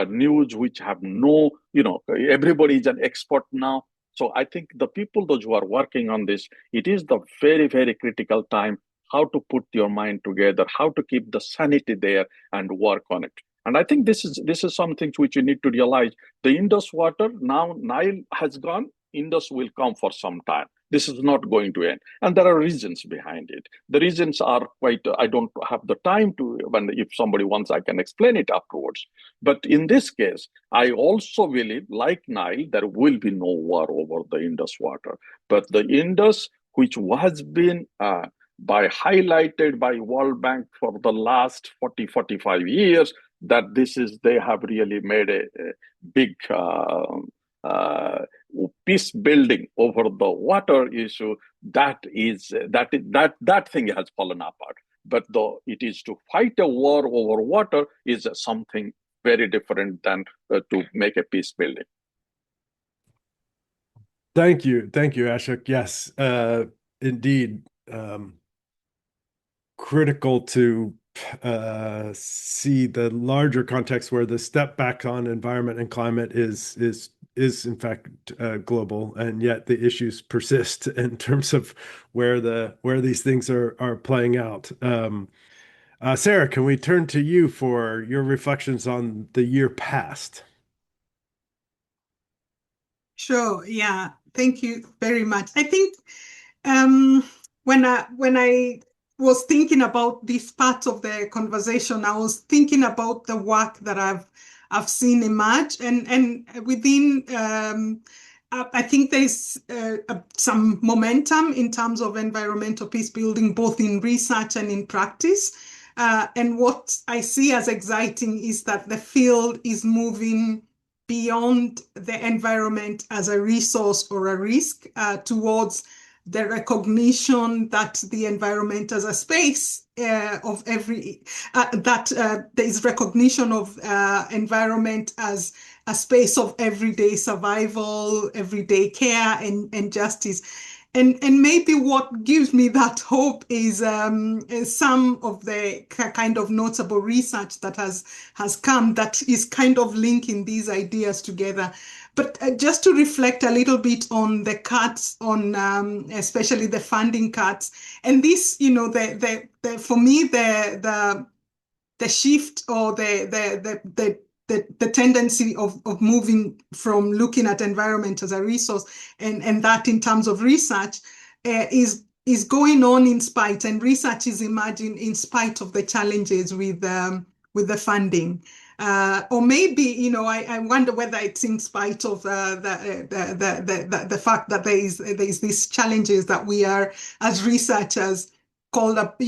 news which have everybody is an expert now. So I think the people, those who are working on this, it is the very, very critical time, how to put your mind together, how to keep the sanity there and work on it. And I think this is something which you need to realize. The Indus water, now Nile has gone, Indus will come for some time. This is not going to end. And there are reasons behind it. The reasons are quite, I don't have the time to, if somebody wants, I can explain it afterwards. But in this case, I also believe, like Nile, there will be no war over the Indus water. But the Indus, which has been highlighted by World Bank for the last 40-45 years, that they have really made a big peace building over the water issue, that thing has fallen apart. But it is to fight a war over water is something very different than to make a peace building. Thank you, Ashok. Yes, indeed, critical to see the larger context where the step back on environment and climate is in fact global, and yet the issues persist in terms of where these things are playing out. Sarah, can we turn to you for your reflections on the year past? Sure. Yeah. Thank you very much. I think when I was thinking about this part of the conversation, I was thinking about the work that I've seen emerge, and within I think there's some momentum in terms of environmental peace building, both in research and in practice. And what I see as exciting is that the field is moving beyond the environment as a resource or a risk towards the recognition that the environment as a space of every, there is recognition of environment as a space of everyday survival, everyday care and justice. And maybe what gives me that hope is some of the kind of notable research that has come that is kind of linking these ideas together. But just to reflect a little bit on the cuts, on especially the funding cuts, and this, for me, the shift or the tendency of moving from looking at environment as a resource and that in terms of research is going on in spite, and research is emerging in spite of the challenges with the funding. Or maybe, I wonder whether it's in spite of the fact that there is these challenges that we are, as researchers, called up,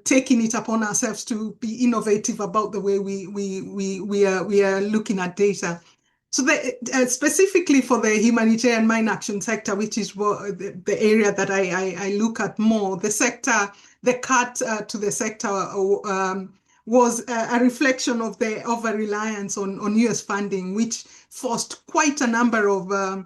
taking it upon ourselves to be innovative about the way we are looking at data. So specifically for the humanitarian mine action sector, which is the area that I look at more, the cut to the sector was a reflection of the over-reliance on US funding, which forced quite a number of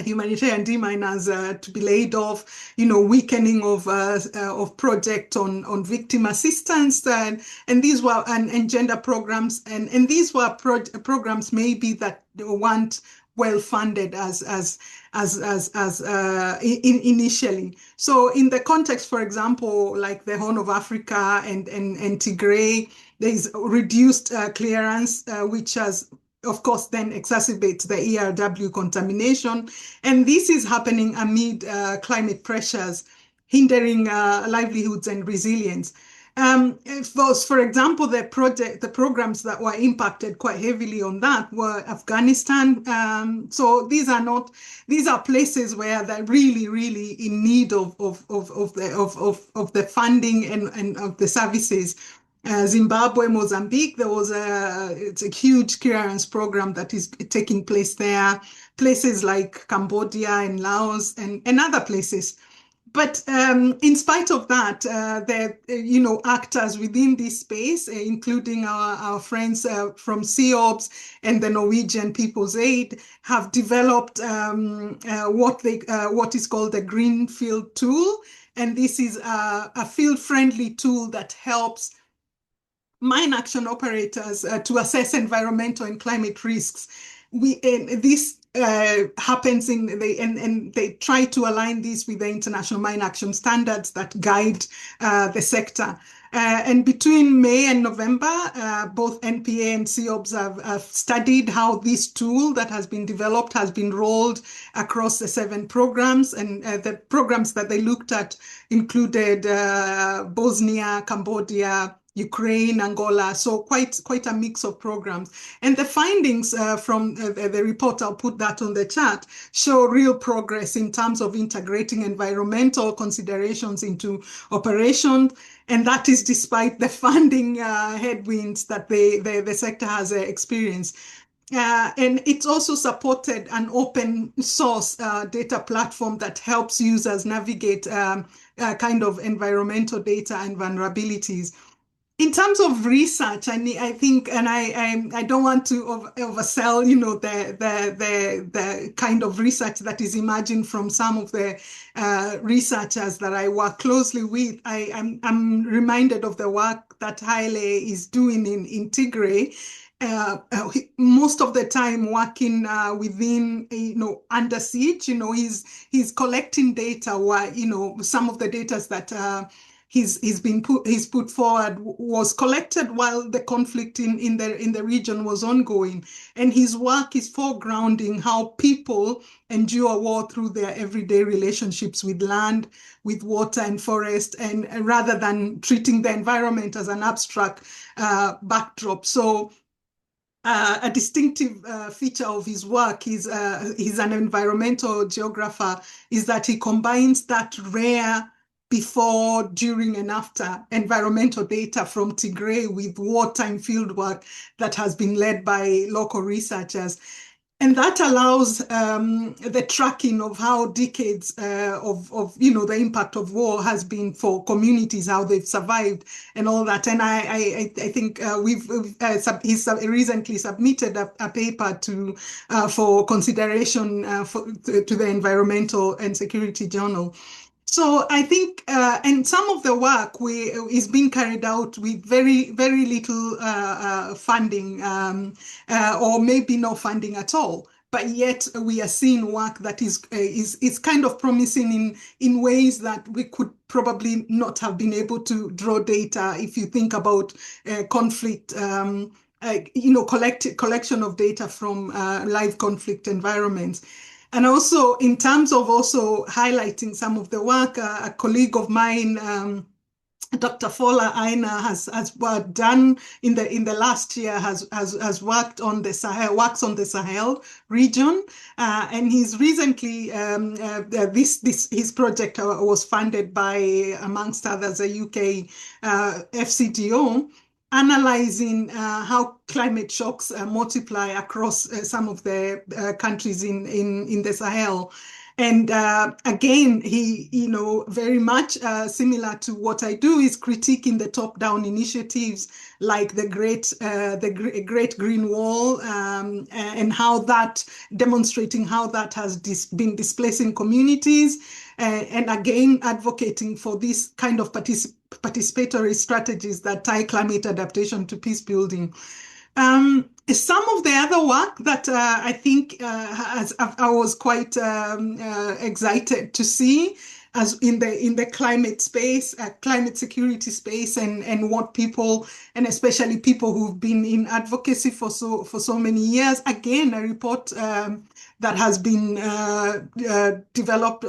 humanitarian deminers to be laid off, weakening of project on victim assistance, and these were and gender programs, and these were programs maybe that weren't well funded as initially. So in the context, for example, like the Horn of Africa and Tigray, there is reduced clearance, which has of course then exacerbates the ERW contamination. And this is happening amid climate pressures, hindering livelihoods and resilience. For example, the programs that were impacted quite heavily on that were Afghanistan. So these are places where they're really, really in need of the funding and of the services. Zimbabwe, Mozambique, it's a huge clearance program that is taking place there. Places like Cambodia and Laos and other places. But in spite of that, actors within this space, including our friends from CEOBS and the Norwegian People's Aid, have developed what is called the Greenfield tool. And this is a field-friendly tool that helps mine action operators to assess environmental and climate risks. This happens and they try to align this with the international mine action standards that guide the sector. And between May and November, both NPA and CEOBS have studied how this tool that has been developed has been rolled across the 7 programs. And the programs that they looked at included Bosnia, Cambodia, Ukraine, Angola, so quite a mix of programs. And the findings from the report, I'll put that on the chat, show real progress in terms of integrating environmental considerations into operations. And that is despite the funding headwinds that the sector has experienced. And it's also supported an open source data platform that helps users navigate kind of environmental data and vulnerabilities. In terms of research, I think, and I don't want to oversell, the kind of research that is emerging from some of the researchers that I work closely with. I'm reminded of the work that Haile is doing in Tigray. Most of the time working within, under siege. He's collecting data where, some of the data that he's put forward was collected while the conflict in the region was ongoing, and his work is foregrounding how people endure war through their everyday relationships with land, with water and forest, and rather than treating the environment as an abstract backdrop. So a distinctive feature of his work is he's an environmental geographer, is that he combines that rare before, during, and after environmental data from Tigray with wartime fieldwork that has been led by local researchers. And that allows the tracking of how decades of the impact of war has been for communities, how they've survived and all that. And I think he's recently submitted a paper for consideration to the Environmental and Security Journal. So I think, and some of the work is being carried out with very, very little funding, or maybe no funding at all. But yet we are seeing work that is kind of promising in ways that we could probably not have been able to draw data if you think about conflict. Collection of data from live conflict environments. And also, in terms of also highlighting some of the work, a colleague of mine, Dr. Fola Aina, has done in the last year, has worked on the Sahel, works on the Sahel region, and he's recently his project was funded by, amongst others, a UK FCDO, analyzing how climate shocks multiply across some of the countries in the Sahel. And again, he, very much similar to what I do, is critiquing the top-down initiatives like the Great Green Wall, and how that, demonstrating how that has been displacing communities, and again, advocating for this kind of participatory strategies that tie climate adaptation to peace building. Some of the other work that I think I was quite excited to see as in the climate space, climate security space, and what people, and especially people who've been in advocacy for so many years. Again, a report that has been developed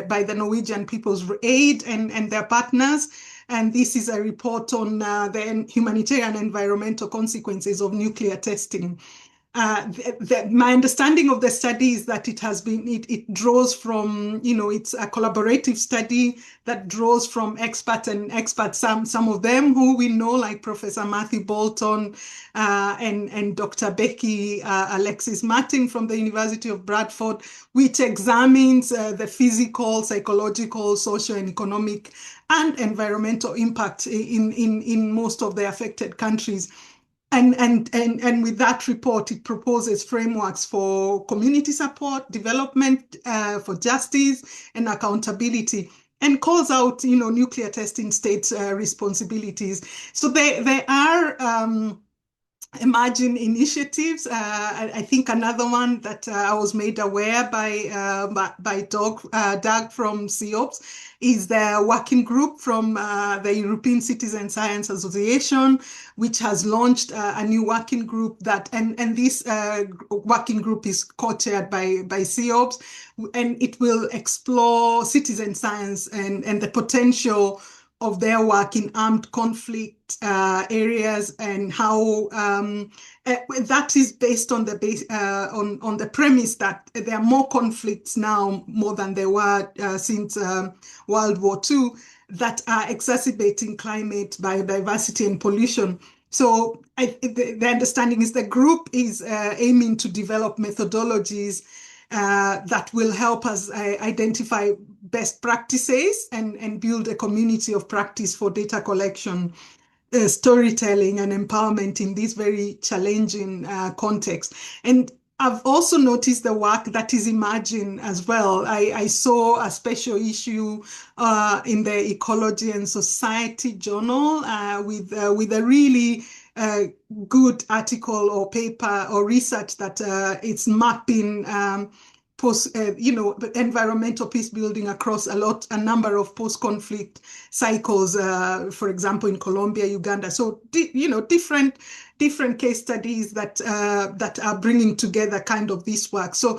by the Norwegian People's Aid and their partners. And this is a report on the humanitarian and environmental consequences of nuclear testing. My understanding of the study is that it draws from, it's a collaborative study that draws from experts, some of them who we know, like Professor Matthew Bolton and Dr. Becky Alexis Martin from the University of Bradford, which examines the physical, psychological, social, and economic and environmental impact in most of the affected countries. And with that report, it proposes frameworks for community support, development, for justice and accountability, and calls out, nuclear testing states' responsibilities. So there are emerging initiatives. I think another one that I was made aware by Doug from CEOPS is the working group from the European Citizen Science Association, which has launched a new working group and this working group is co-chaired by CEOPS, and it will explore citizen science and the potential of their work in armed conflict areas, and how that is based on the premise that there are more conflicts now, more than there were since World War II, that are exacerbating climate, biodiversity, and pollution. So the understanding is the group is aiming to develop methodologies that will help us identify best practices and build a community of practice for data collection, storytelling, and empowerment in this very challenging context. And I've also noticed the work that is emerging as well. I saw a special issue in the Ecology and Society Journal with a really good article or paper or research that it's mapping environmental peace building across a number of post-conflict cycles, for example, in Colombia, Uganda. So, different case studies that are bringing together kind of this work. So,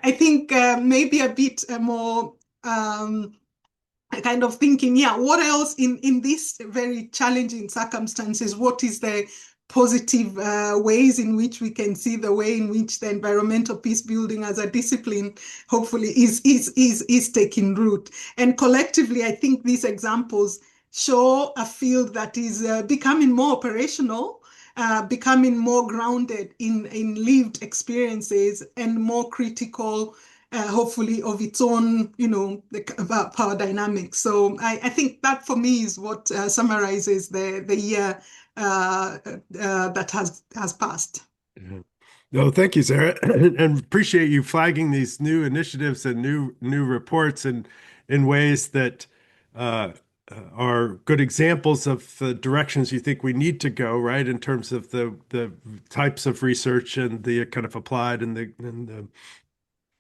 I think maybe a bit more kind of thinking, what else in these very challenging circumstances? What is the positive ways in which we can see the way in which the environmental peace building as a discipline hopefully is taking root. And collectively, I think these examples show a field that is becoming more operational, becoming more grounded in lived experiences and more critical, hopefully, of its own, the power dynamics. So I think that for me is what summarizes the year that has passed. No, thank you, Sarah, and appreciate you flagging these new initiatives and new reports and in ways that are good examples of the directions you think we need to go, right? In terms of the types of research and the kind of applied and the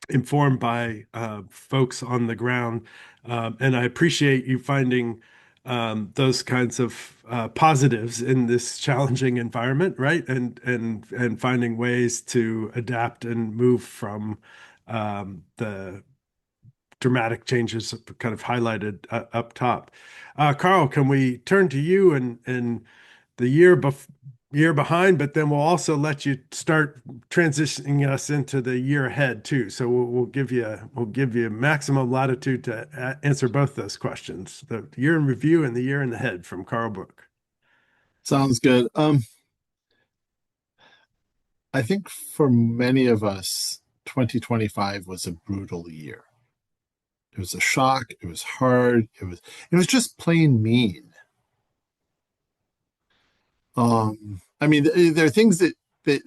informed by folks on the ground. And I appreciate you finding those kinds of positives in this challenging environment, right? And finding ways to adapt and move from the dramatic changes kind of highlighted up top. Carl, can we turn to you and the year behind, but then we'll also let you start transitioning us into the year ahead too. So we'll give you maximum latitude to answer both those questions: the year in review and the year in the head from Carl Bruch. Sounds good. I think for many of us, 2025 was a brutal year. It was a shock. It was hard. It was just plain mean. I mean, there are things that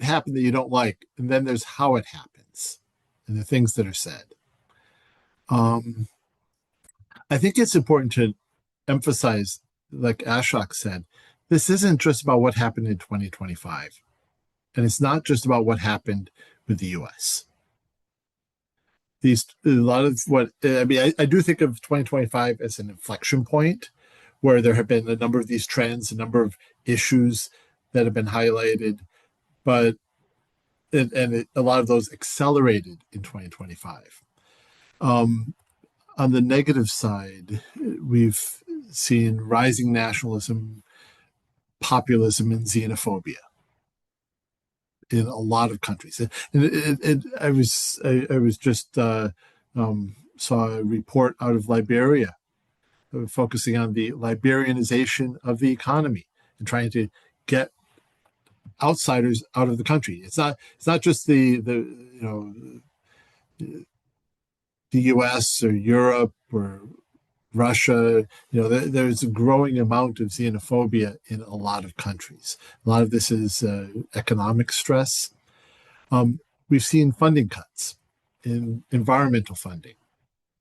happen that you don't like, and then there's how it happens, and the things that are said. I think it's important to emphasize, like Ashok said, this isn't just about what happened in 2025, and it's not just about what happened with the U.S. A lot of what I mean, I do think of 2025 as an inflection point where there have been a number of these trends, a number of issues that have been highlighted, but a lot of those accelerated in 2025. On the negative side, we've seen rising nationalism, populism, and xenophobia in a lot of countries. And I was just saw a report out of Liberia focusing on the Liberianization of the economy and trying to get outsiders out of the country. It's not just the U.S. or Europe or Russia. There's a growing amount of xenophobia in a lot of countries. A lot of this is economic stress. We've seen funding cuts in environmental funding,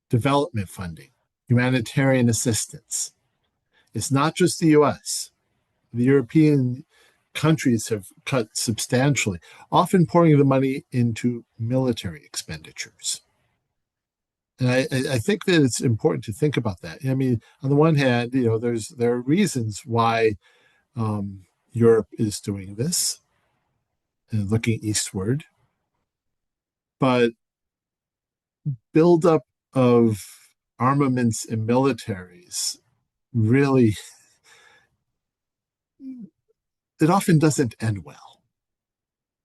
development funding, humanitarian assistance. It's not just the U.S. The European countries have cut substantially, often pouring the money into military expenditures. And I think that it's important to think about that. I mean, on the one hand, there are reasons why Europe is doing this and looking eastward, but buildup of armaments and militaries really, it often doesn't end well,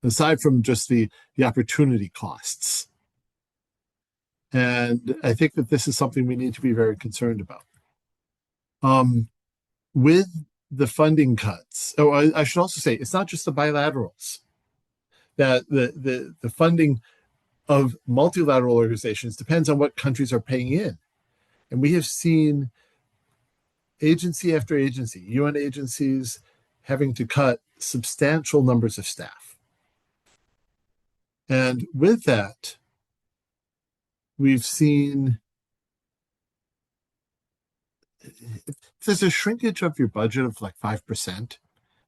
aside from just the opportunity costs. And I think that this is something we need to be very concerned about. With the funding cuts. Oh, I should also say it's not just the bilaterals. That the funding of multilateral organizations depends on what countries are paying in. And we have seen agency after agency, UN agencies, having to cut substantial numbers of staff. And with that, we've seen if there's a shrinkage of your budget of like 5%,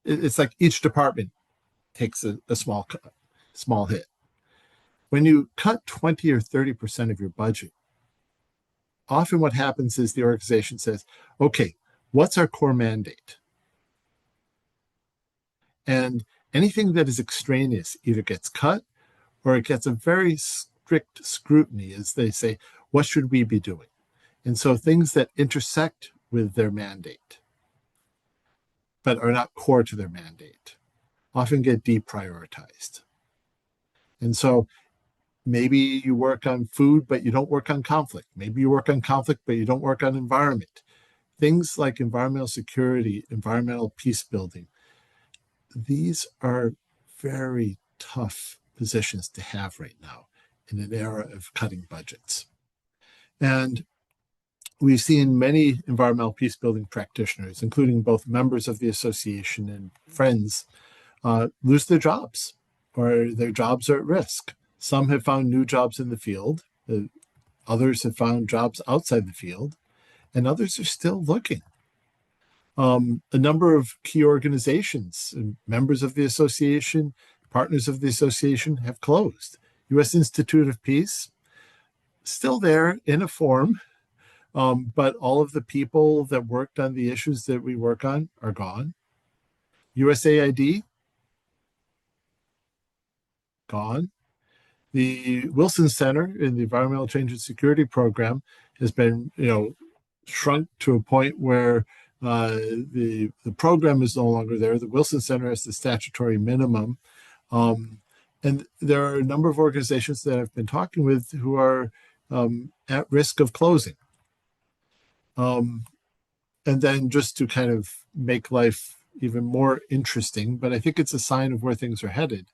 it's like each department takes a small hit. When you cut 20 or 30% of your budget, often what happens is the organization says, okay, what's our core mandate? And anything that is extraneous either gets cut or it gets a very strict scrutiny as they say, what should we be doing? And so things that intersect with their mandate but are not core to their mandate often get deprioritized. And so maybe you work on food, but you don't work on conflict. Maybe you work on conflict, but you don't work on environment. Things like environmental security, environmental peace building, these are very tough positions to have right now in an era of cutting budgets. And we've seen many environmental peace building practitioners, including both members of the association and friends, lose their jobs, or their jobs are at risk. Some have found new jobs in the field, others have found jobs outside the field, and others are still looking. A number of key organizations, members of the association, partners of the association have closed. U.S. Institute of Peace, still there in a form, but all of the people that worked on the issues that we work on are gone. USAID, gone. The Wilson Center in the Environmental Change and Security Program has been, shrunk to a point where the program is no longer there. The Wilson Center has the statutory minimum. And there are a number of organizations that I've been talking with who are at risk of closing. And then just to kind of make life even more interesting, but I think it's a sign of where things are headed.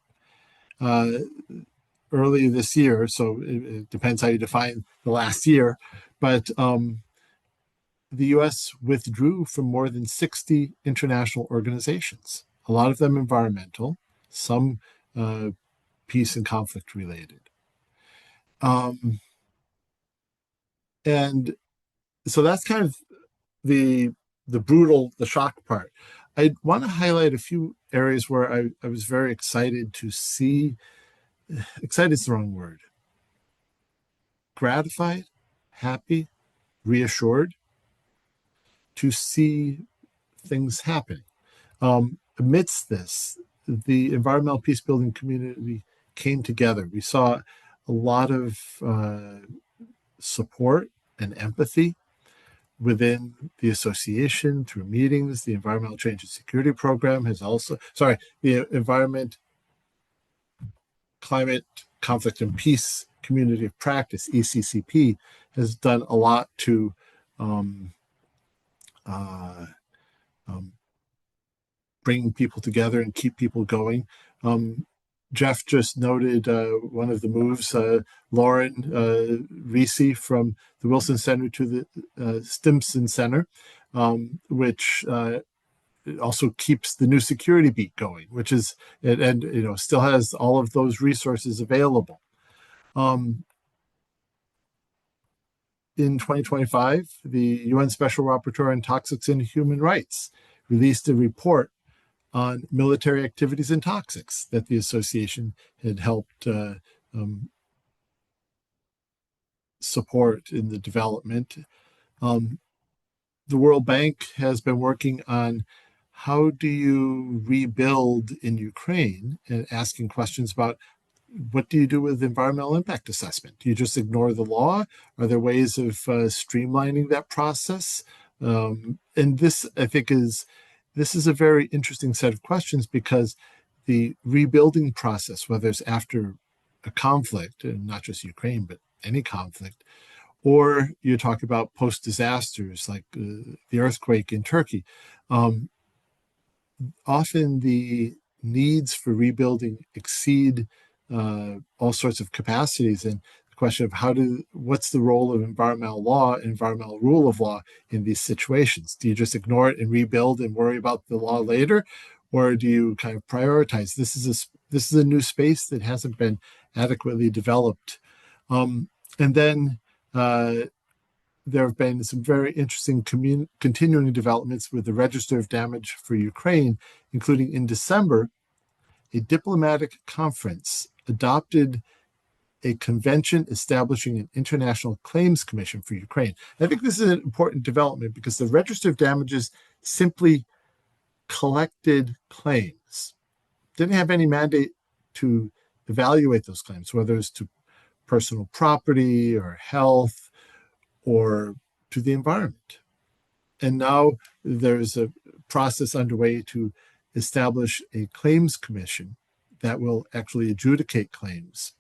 Early this year, so it depends how you define the last year, but the U.S. withdrew from more than 60 international organizations, a lot of them environmental, some peace and conflict related. And so that's kind of the shock part. I want to highlight a few areas where I was very excited to see. Excited is the wrong word. Gratified, happy, reassured to see things happening. Amidst this, the environmental peace building community came together. We saw a lot of support and empathy within the association through meetings. The Environmental Change and Security Program has also, the Environment, Climate, Conflict, and Peace Community of Practice, ECCP, has done a lot to bring people together and keep people going. Geoff just noted one of the moves, Lauren Reese from the Wilson Center to the Stimson Center, which also keeps the new security beat going, which is, and still has all of those resources available. In 2025, the UN Special Rapporteur on Toxics and Human Rights released a report on military activities and toxics that the association had helped support in the development. The World Bank has been working on how do you rebuild in Ukraine, and asking questions about what do you do with environmental impact assessment? Do you just ignore the law? Are there ways of streamlining that process? And this, I think, is a very interesting set of questions, because the rebuilding process, whether it's after a conflict, and not just Ukraine, but any conflict, or you talk about post-disasters like the earthquake in Turkey, often the needs for rebuilding exceed all sorts of capacities. And the question of what's the role of environmental law and environmental rule of law in these situations? Do you just ignore it and rebuild and worry about the law later? Or do you kind of prioritize? This is a new space that hasn't been adequately developed. And then there have been some very interesting continuing developments with the Register of Damage for Ukraine, including in December, a diplomatic conference adopted a convention establishing an international claims commission for Ukraine. I think this is an important development because the Register of Damages simply collected claims, didn't have any mandate to evaluate those claims, whether it's to personal property or health or to the environment. And now there's a process underway to establish a claims commission that will actually adjudicate claims.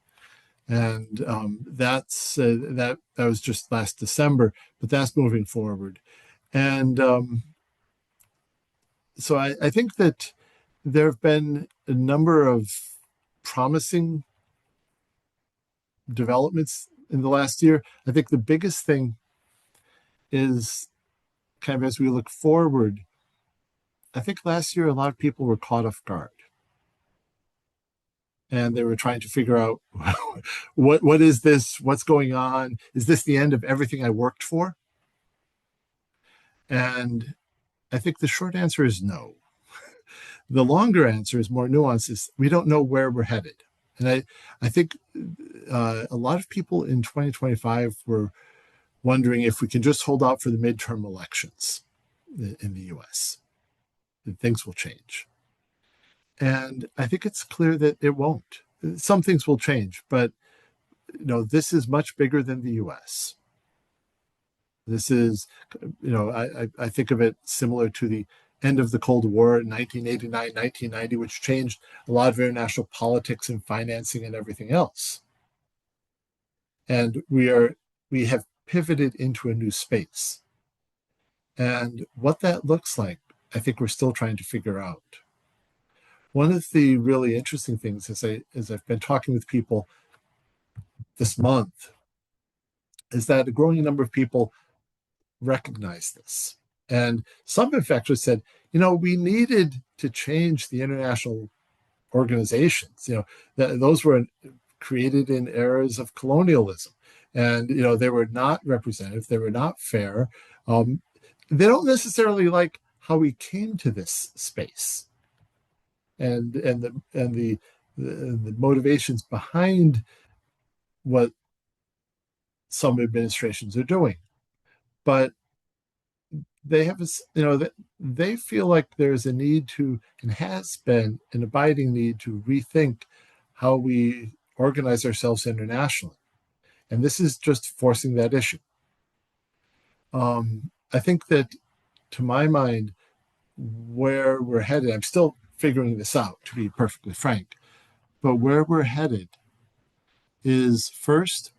And that was just last December, but that's moving forward. And so I think that there have been a number of promising developments in the last year. I think the biggest thing is kind of as we look forward, I think last year a lot of people were caught off guard. And they were trying to figure out what is this? What's going on? Is this the end of everything I worked for? And I think the short answer is no. The longer answer is more nuanced, is we don't know where we're headed. And I think a lot of people in 2025 were wondering if we can just hold out for the midterm elections in the US, that things will change. And I think it's clear that it won't. Some things will change, but this is much bigger than the US. This is, I think of it similar to the end of the Cold War in 1989, 1990, which changed a lot of international politics and financing and everything else. And we have pivoted into a new space. And what that looks like, I think we're still trying to figure out. One of the really interesting things as I've been talking with people this month is that a growing number of people recognize this. And some have actually said, we needed to change the international organizations. Those were created in eras of colonialism. And, they were not representative. They were not fair. They don't necessarily like how we came to this space. And the motivations behind what some administrations are doing, but they have they feel like there's a need to, and has been an abiding need to, rethink how we organize ourselves internationally, and this is just forcing that issue. I think that, to my mind, where we're headed, I'm still figuring this out, to be perfectly frank, but where we're headed is, first,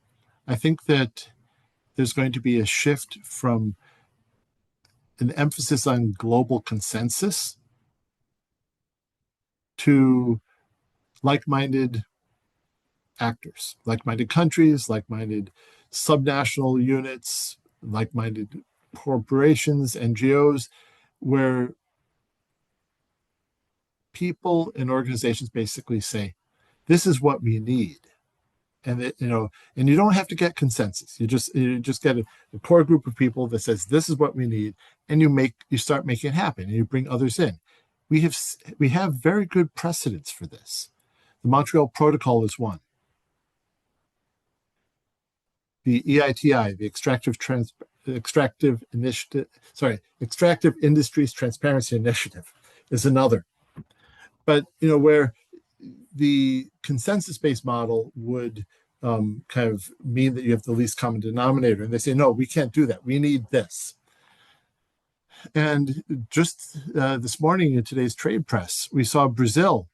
I think that there's going to be a shift from an emphasis on global consensus to like-minded actors, like-minded countries, like-minded subnational units, like-minded corporations, NGOs, where people and organizations basically say, this is what we need. And and you don't have to get consensus. You just get a core group of people that says this is what we need, and you start making it happen, and you bring others in. We have very good precedents for this. The Montreal Protocol is one. The EITI, the Extractive Industries Transparency Initiative, is another. But where the consensus-based model would kind of mean that you have the least common denominator, and they say, no, we can't do that. We need this. And just this morning in today's trade press, we saw Brazil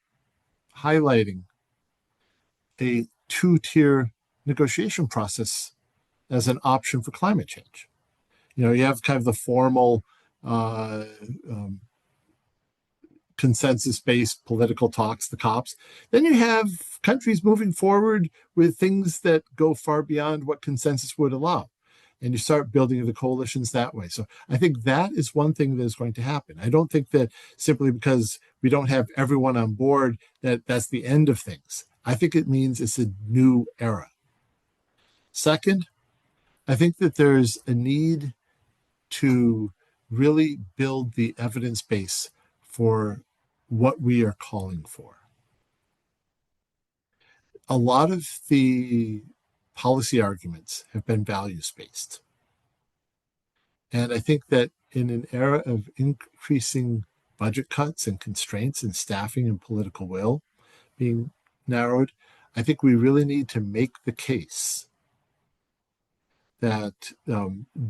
highlighting a two-tier negotiation process as an option for climate change. You have kind of the formal consensus-based political talks, the COPs. Then you have countries moving forward with things that go far beyond what consensus would allow. And you start building the coalitions that way. So I think that is one thing that is going to happen. I don't think that simply because we don't have everyone on board that that's the end of things. I think it means it's a new era. Second, I think that there's a need to really build the evidence base for what we are calling for. A lot of the policy arguments have been values-based. And I think that in an era of increasing budget cuts and constraints and staffing and political will being narrowed, I think we really need to make the case that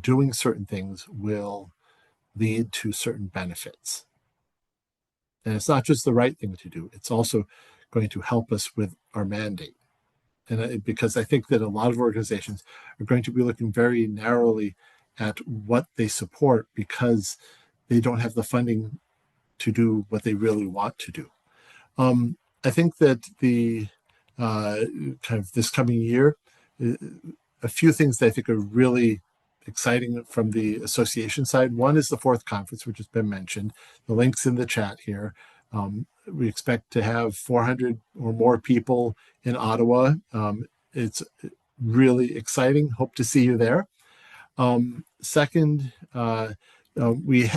doing certain things will lead to certain benefits. And it's not just the right thing to do, it's also going to help us with our mandate. And because I think that a lot of organizations are going to be looking very narrowly at what they support because they don't have the funding to do what they really want to do. I think that the kind of this coming year, a few things that I think are really exciting from the association side. One is the fourth conference, which has been mentioned. The link's in the chat here. We expect to have 400 or more people in Ottawa. It's really exciting. Hope to see you there. Second, we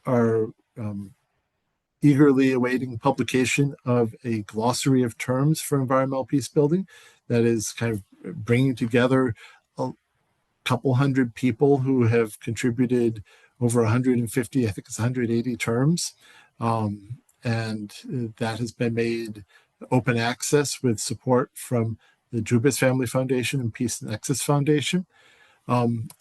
are eagerly awaiting publication of a glossary of terms for environmental peace building that is kind of bringing together a couple hundred people who have contributed over 150, I think it's 180 terms. And that has been made open access with support from the Jubis Family Foundation and Peace Nexus Foundation.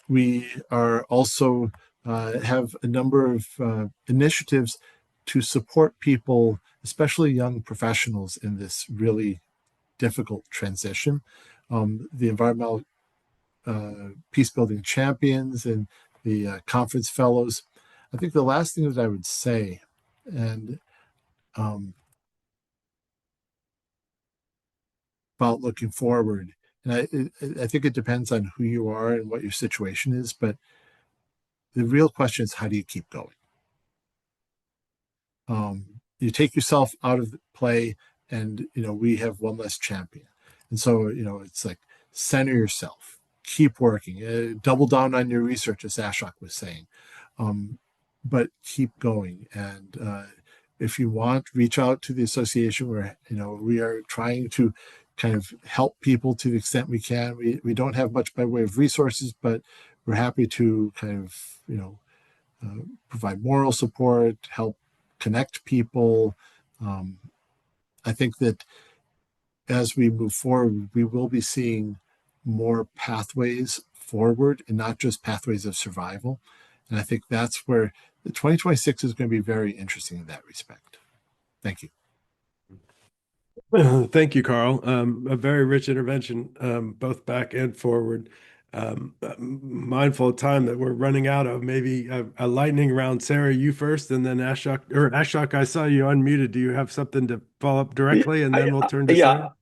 We are also have a number of initiatives to support people, especially young professionals, in this really difficult transition. The environmental peace building champions and the conference fellows. I think the last thing that I would say, and about looking forward, and I think it depends on who you are and what your situation is, but the real question is, how do you keep going? You take yourself out of the play and, we have one less champion. And so, it's like, center yourself, keep working, double down on your research, as Ashok was saying, but keep going. And if you want, reach out to the association where, we are trying to kind of help people to the extent we can. We don't have much by way of resources, but we're happy to kind of, provide moral support, help connect people. I think that as we move forward, we will be seeing more pathways forward and not just pathways of survival. And I think that's where the 2026 is going to be very interesting in that respect. Thank you. Thank you, Carl. A very rich intervention, both back and forward. Mindful of time that we're running out of, maybe a lightning round. Sarah, you first, and then Ashok, I saw you unmuted. Do you have something to follow up directly, and then we'll turn to Sarah?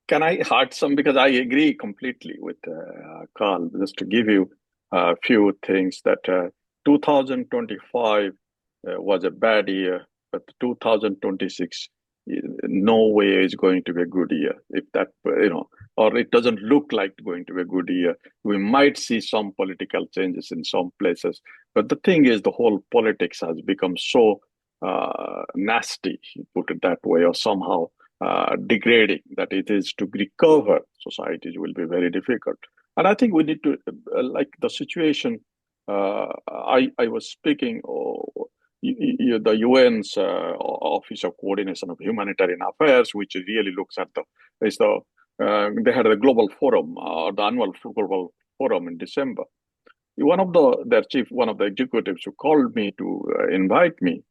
Can I add some? Because I agree completely with Carl. Just to give you a few things, that 2025 was a bad year, but 2026, no way is going to be a good year. If that, or it doesn't look like going to be a good year. We might see some political changes in some places, but the thing is, the whole politics has become so nasty, put it that way, or somehow degrading, that it is to recover societies will be very difficult. And I think we need to, like the situation, I was speaking, the UN's Office of Coordination of Humanitarian Affairs, which really looks at they had a global forum, the annual global forum in December. One of the executives who called me to invite me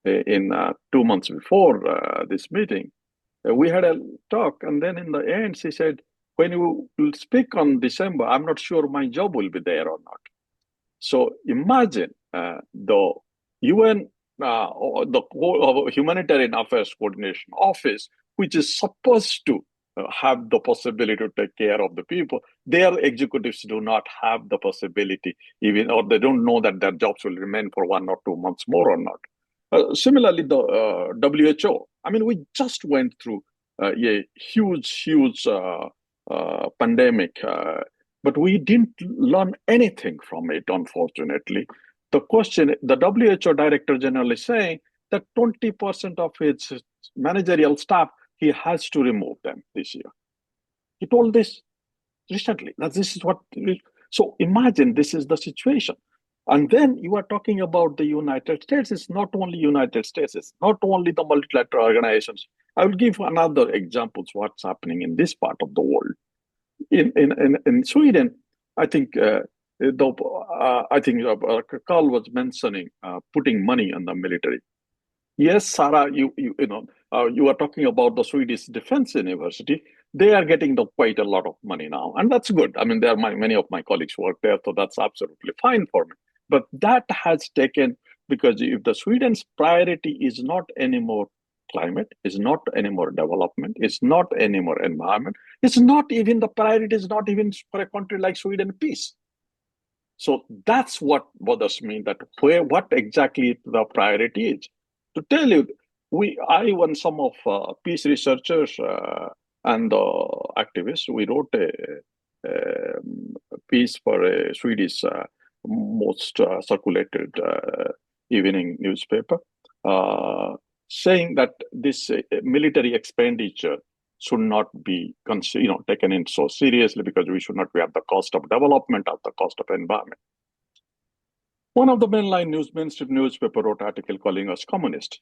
in 2 months before this meeting, we had a talk, and then in the end, she said, when you will speak on December, I'm not sure my job will be there or not. So imagine the UN or the Humanitarian Affairs Coordination Office, which is supposed to have the possibility to take care of the people, their executives do not have the possibility, even, or they don't know that their jobs will remain for 1 or 2 months more or not. Similarly, the WHO. I mean, we just went through a huge pandemic, but we didn't learn anything from it, unfortunately. The question, the WHO Director General is saying that 20% of its managerial staff, he has to remove them this year. He told this recently. That this is what. So imagine this is the situation. And then you are talking about the United States. It's not only United States. It's not only the multilateral organizations. I will give another example of what's happening in this part of the world. In Sweden, I think Carl was mentioning putting money in the military. Yes, Sarah, you are talking about the Swedish Defense University. They are getting quite a lot of money now, and that's good. I mean, many of my colleagues work there, so that's absolutely fine for me. But that has taken, because if the Sweden's priority is not anymore climate, is not anymore development, is not anymore environment, it's not even the priority is not even for a country like Sweden peace. So that's what bothers me, that what exactly the priority is. To tell you, I and some of peace researchers and activists, we wrote a piece for a Swedish most circulated evening newspaper, saying that this military expenditure should not be taken in so seriously, because we should not be at the cost of development, at the cost of environment. One of the mainstream newspaper wrote an article calling us communist.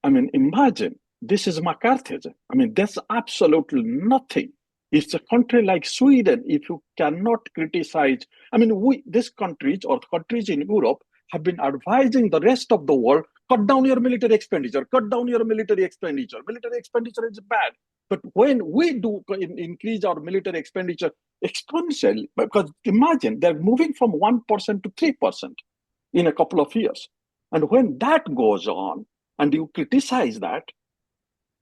I mean, imagine, this is McCarthyism. I mean, that's absolutely nothing. It's a country like Sweden, if you cannot criticize, I mean, these countries or countries in Europe have been advising the rest of the world, cut down your military expenditure, cut down your military expenditure. Military expenditure is bad. But when we do increase our military expenditure exponentially, because imagine they're moving from 1% to 3% in a couple of years. And when that goes on and you criticize that,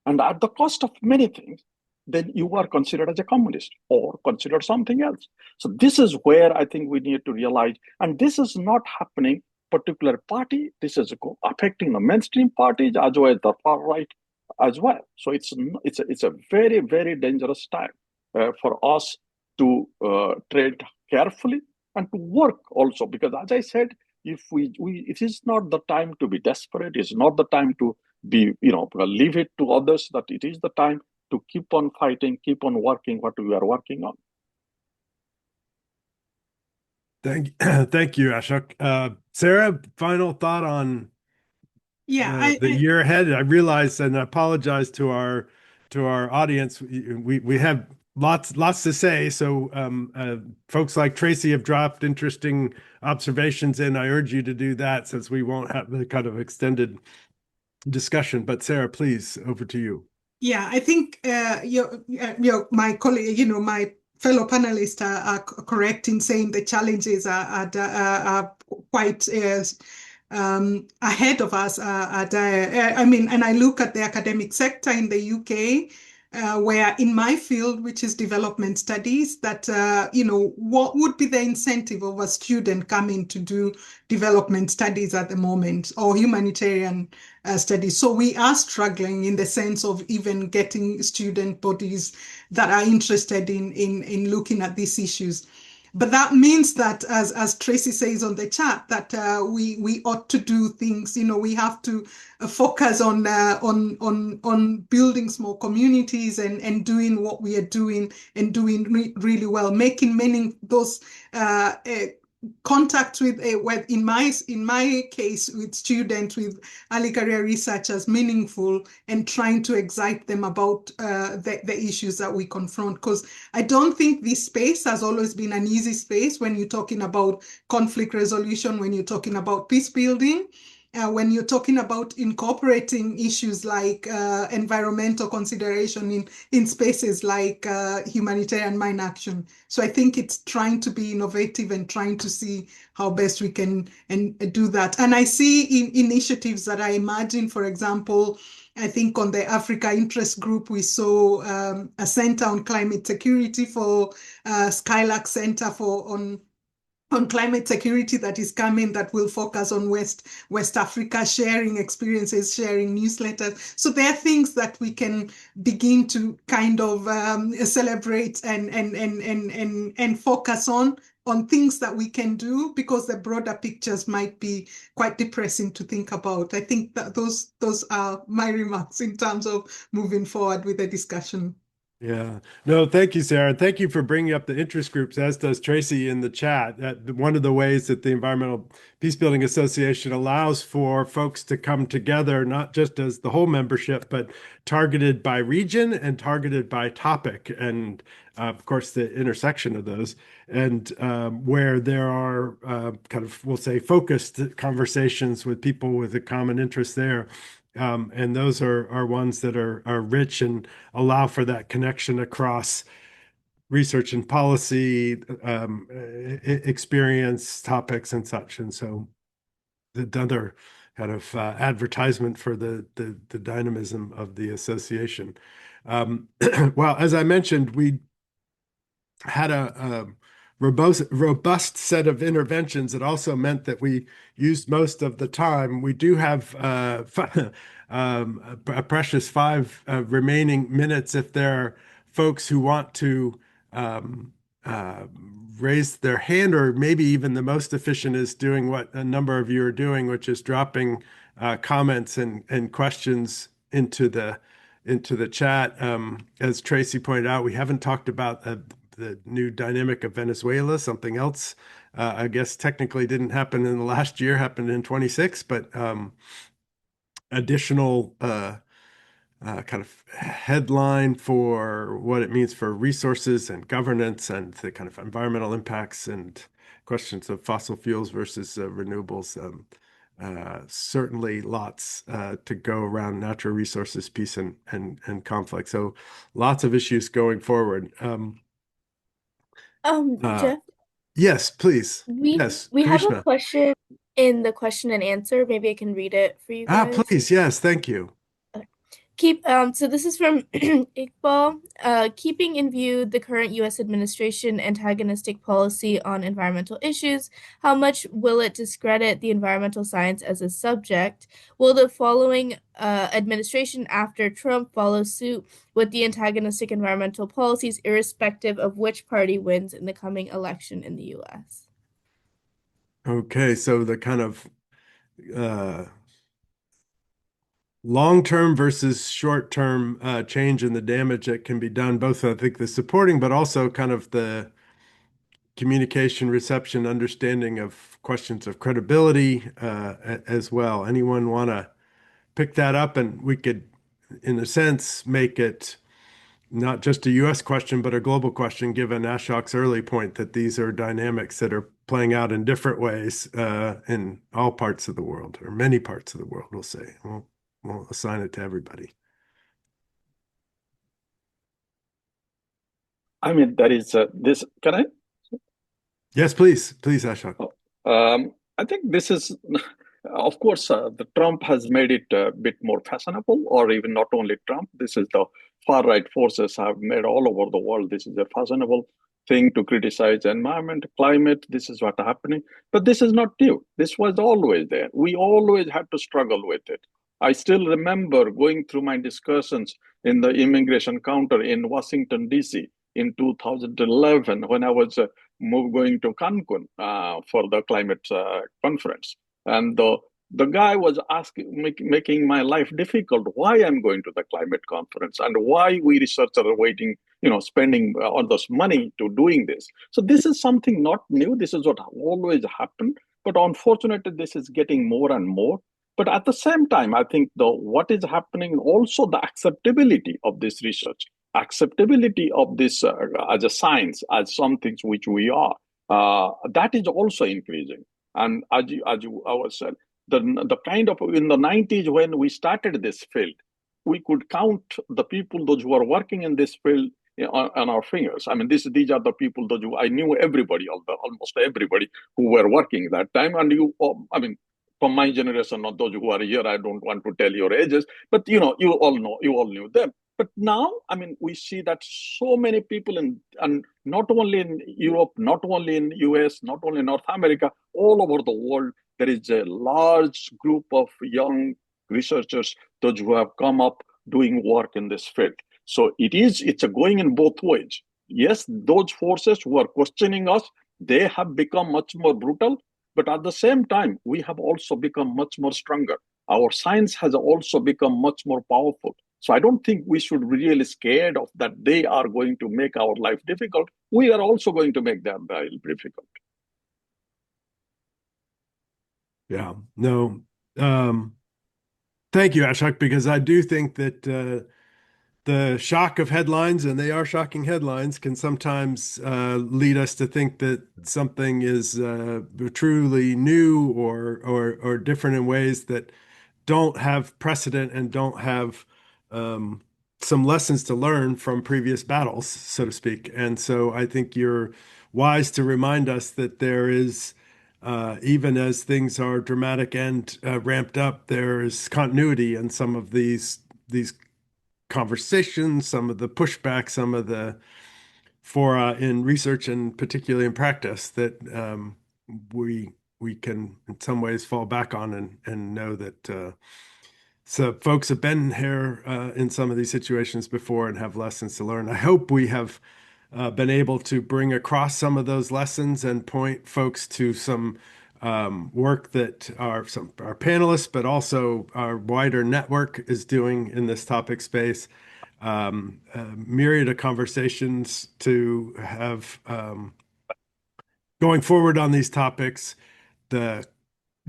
and at the cost of many things, then you are considered as a communist or considered something else. So this is where I think we need to realize, and this is not happening particular party, this is affecting the mainstream parties as well as the far right as well. So it's a very, very dangerous time for us to tread carefully and to work also, because as I said, if it is not the time to be desperate, it's not the time to be, leave it to others, that it is the time to keep on fighting, keep on working what we are working on. Thank you, Ashok. Sarah, final thought on the year ahead. I realize, and I apologize to our audience. We have lots to say. So folks like Tracy have dropped interesting observations in. I urge you to do that, since we won't have the kind of extended discussion. But Sarah, please, over to you. Yeah, I think my colleague, my fellow panelists are correct in saying the challenges are quite ahead of us. I mean, and I look at the academic sector in the UK, where in my field, which is development studies, that, what would be the incentive of a student coming to do development studies at the moment, or humanitarian studies? So we are struggling in the sense of even getting student bodies that are interested in looking at these issues. But that means that, as Tracy says on the chat, that we ought to do things. We have to focus on building small communities and doing what we are doing and doing really well, making those contact with in my case with students with early career researchers meaningful, and trying to excite them about the issues that we confront, because I don't think this space has always been an easy space when you're talking about conflict resolution, when you're talking about peace building. when you're talking about incorporating issues like environmental consideration in spaces like humanitarian mine action. So I think it's trying to be innovative and trying to see how best we can do that. And I see initiatives that I imagine, for example, I think on the Africa Interest Group, we saw a center on climate security for Skylark Center on climate security that is coming, that will focus on West Africa, sharing experiences, sharing newsletters. So there are things that we can begin to kind of celebrate and focus on things that we can do, because the broader pictures might be quite depressing to think about. I think that those are my remarks in terms of moving forward with the discussion. Yeah. No, thank you, Sarah. Thank you for bringing up the interest groups, as does Tracy in the chat. One of the ways that the Environmental Peacebuilding Association allows for folks to come together, not just as the whole membership, but targeted by region and targeted by topic, and of course, the intersection of those, and where there are kind of, we'll say, focused conversations with people with a common interest there. And those are ones that are rich and allow for that connection across research and policy, experience, topics, and such. And so another kind of advertisement for the dynamism of the association. Well, as I mentioned, we had a robust set of interventions. It also meant that we used most of the time. We do have a precious 5 remaining minutes if there are folks who want to raise their hand, or maybe even the most efficient is doing what a number of you are doing, which is dropping comments and questions into the chat. As Tracy pointed out, we haven't talked about the new dynamic of Venezuela, something else. I guess technically didn't happen in the last year, happened in 26, but additional kind of headline for what it means for resources and governance and the kind of environmental impacts and questions of fossil fuels versus renewables. Certainly lots to go around natural resources, peace, and conflict. So lots of issues going forward. Geoff, Yes, please. we Yes, we have a Karishma. question in the question and answer. Maybe I can read it for you guys. Please. Yes, thank you. So this is from Iqbal. Keeping in view the current U.S. administration antagonistic policy on environmental issues, how much will it discredit the environmental science as a subject? Will the following administration after Trump follow suit with the antagonistic environmental policies, irrespective of which party wins in the coming election in the U.S.? Okay, so the kind of long-term versus short-term change in the damage that can be done, both I think the supporting, but also kind of the communication, reception, understanding of questions of credibility as well. Anyone want to pick that up? And we could, in a sense, make it not just a US question, but a global question, given Ashok's early point that these are dynamics that are playing out in different ways in all parts of the world, or many parts of the world, we'll say. We'll assign it to everybody. I mean, there is this. Can I? Yes, please, Ashok. I think this is, of course, the Trump has made it a bit more fashionable, or even not only Trump. This is the far right forces have made all over the world. This is a fashionable thing to criticize environment, climate. This is what's happening. But this is not new. This was always there. We always had to struggle with it. I still remember going through my discussions in the immigration counter in Washington, D.C. in 2011 when I was going to Cancun for the climate conference. And the guy was making my life difficult, why I'm going to the climate conference and why we researchers are waiting, spending all this money to doing this. So this is something not new. This is what always happened. But unfortunately, this is getting more and more. But at the same time, I think what is happening, also the acceptability of this research, acceptability of this as a science, as something which we are, that is also increasing. And as you said, the kind of in the 90s when we started this field, we could count the people, those who are working in this field on our fingers. I mean, these are the people, those who I knew everybody, almost everybody who were working that time. And I mean, from my generation, not those who are here, I don't want to tell your ages, but you all knew them. But now, I mean, we see that so many people and not only in Europe, not only in US, not only in North America, all over the world, there is a large group of young researchers, those who have come up doing work in this field. So it's going in both ways. Yes, those forces who are questioning us, they have become much more brutal, but at the same time, we have also become much more stronger. Our science has also become much more powerful. So I don't think we should be really scared of that they are going to make our life difficult. We are also going to make their life difficult. Yeah, no. Thank you, Ashok, because I do think that the shock of headlines, and they are shocking headlines, can sometimes lead us to think that something is truly new or different in ways that don't have precedent and don't have some lessons to learn from previous battles, so to speak. And so I think you're wise to remind us that there is, even as things are dramatic and ramped up, there is continuity in some of these conversations, some of the pushback, some of the fora in research and particularly in practice that we can in some ways fall back on and know that so folks have been here in some of these situations before and have lessons to learn. I hope we have been able to bring across some of those lessons and point folks to some work that our panelists, but also our wider network is doing in this topic space. A myriad of conversations to have going forward on these topics. The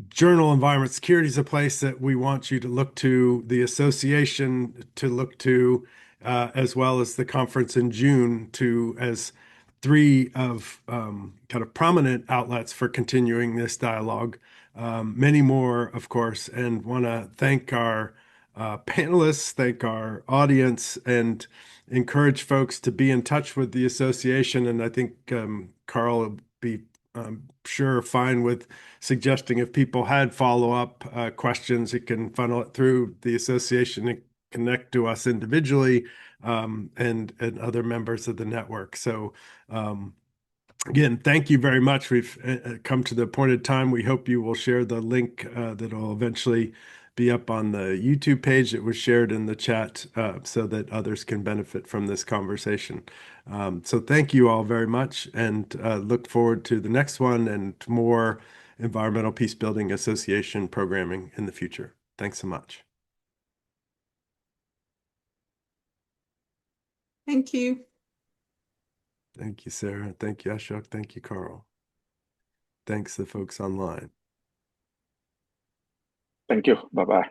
Journal Environment Security is a place that we want you to look to, the association to look to, as well as the conference in June to as three of kind of prominent outlets for continuing this dialogue. Many more, of course, and want to thank our panelists, thank our audience, and encourage folks to be in touch with the association. And I think Carl will be sure fine with suggesting if people had follow-up questions, it can funnel it through the association and connect to us individually and other members of the network. So again, thank you very much. We've come to the appointed time. We hope you will share the link that will eventually be up on the YouTube page that was shared in the chat so that others can benefit from this conversation. So thank you all very much and look forward to the next one and more Environmental Peacebuilding Association programming in the future. Thanks so much. Thank you. Thank you, Sarah. Thank you, Ashok. Thank you, Carl. Thanks to the folks online. Thank you. Bye-bye.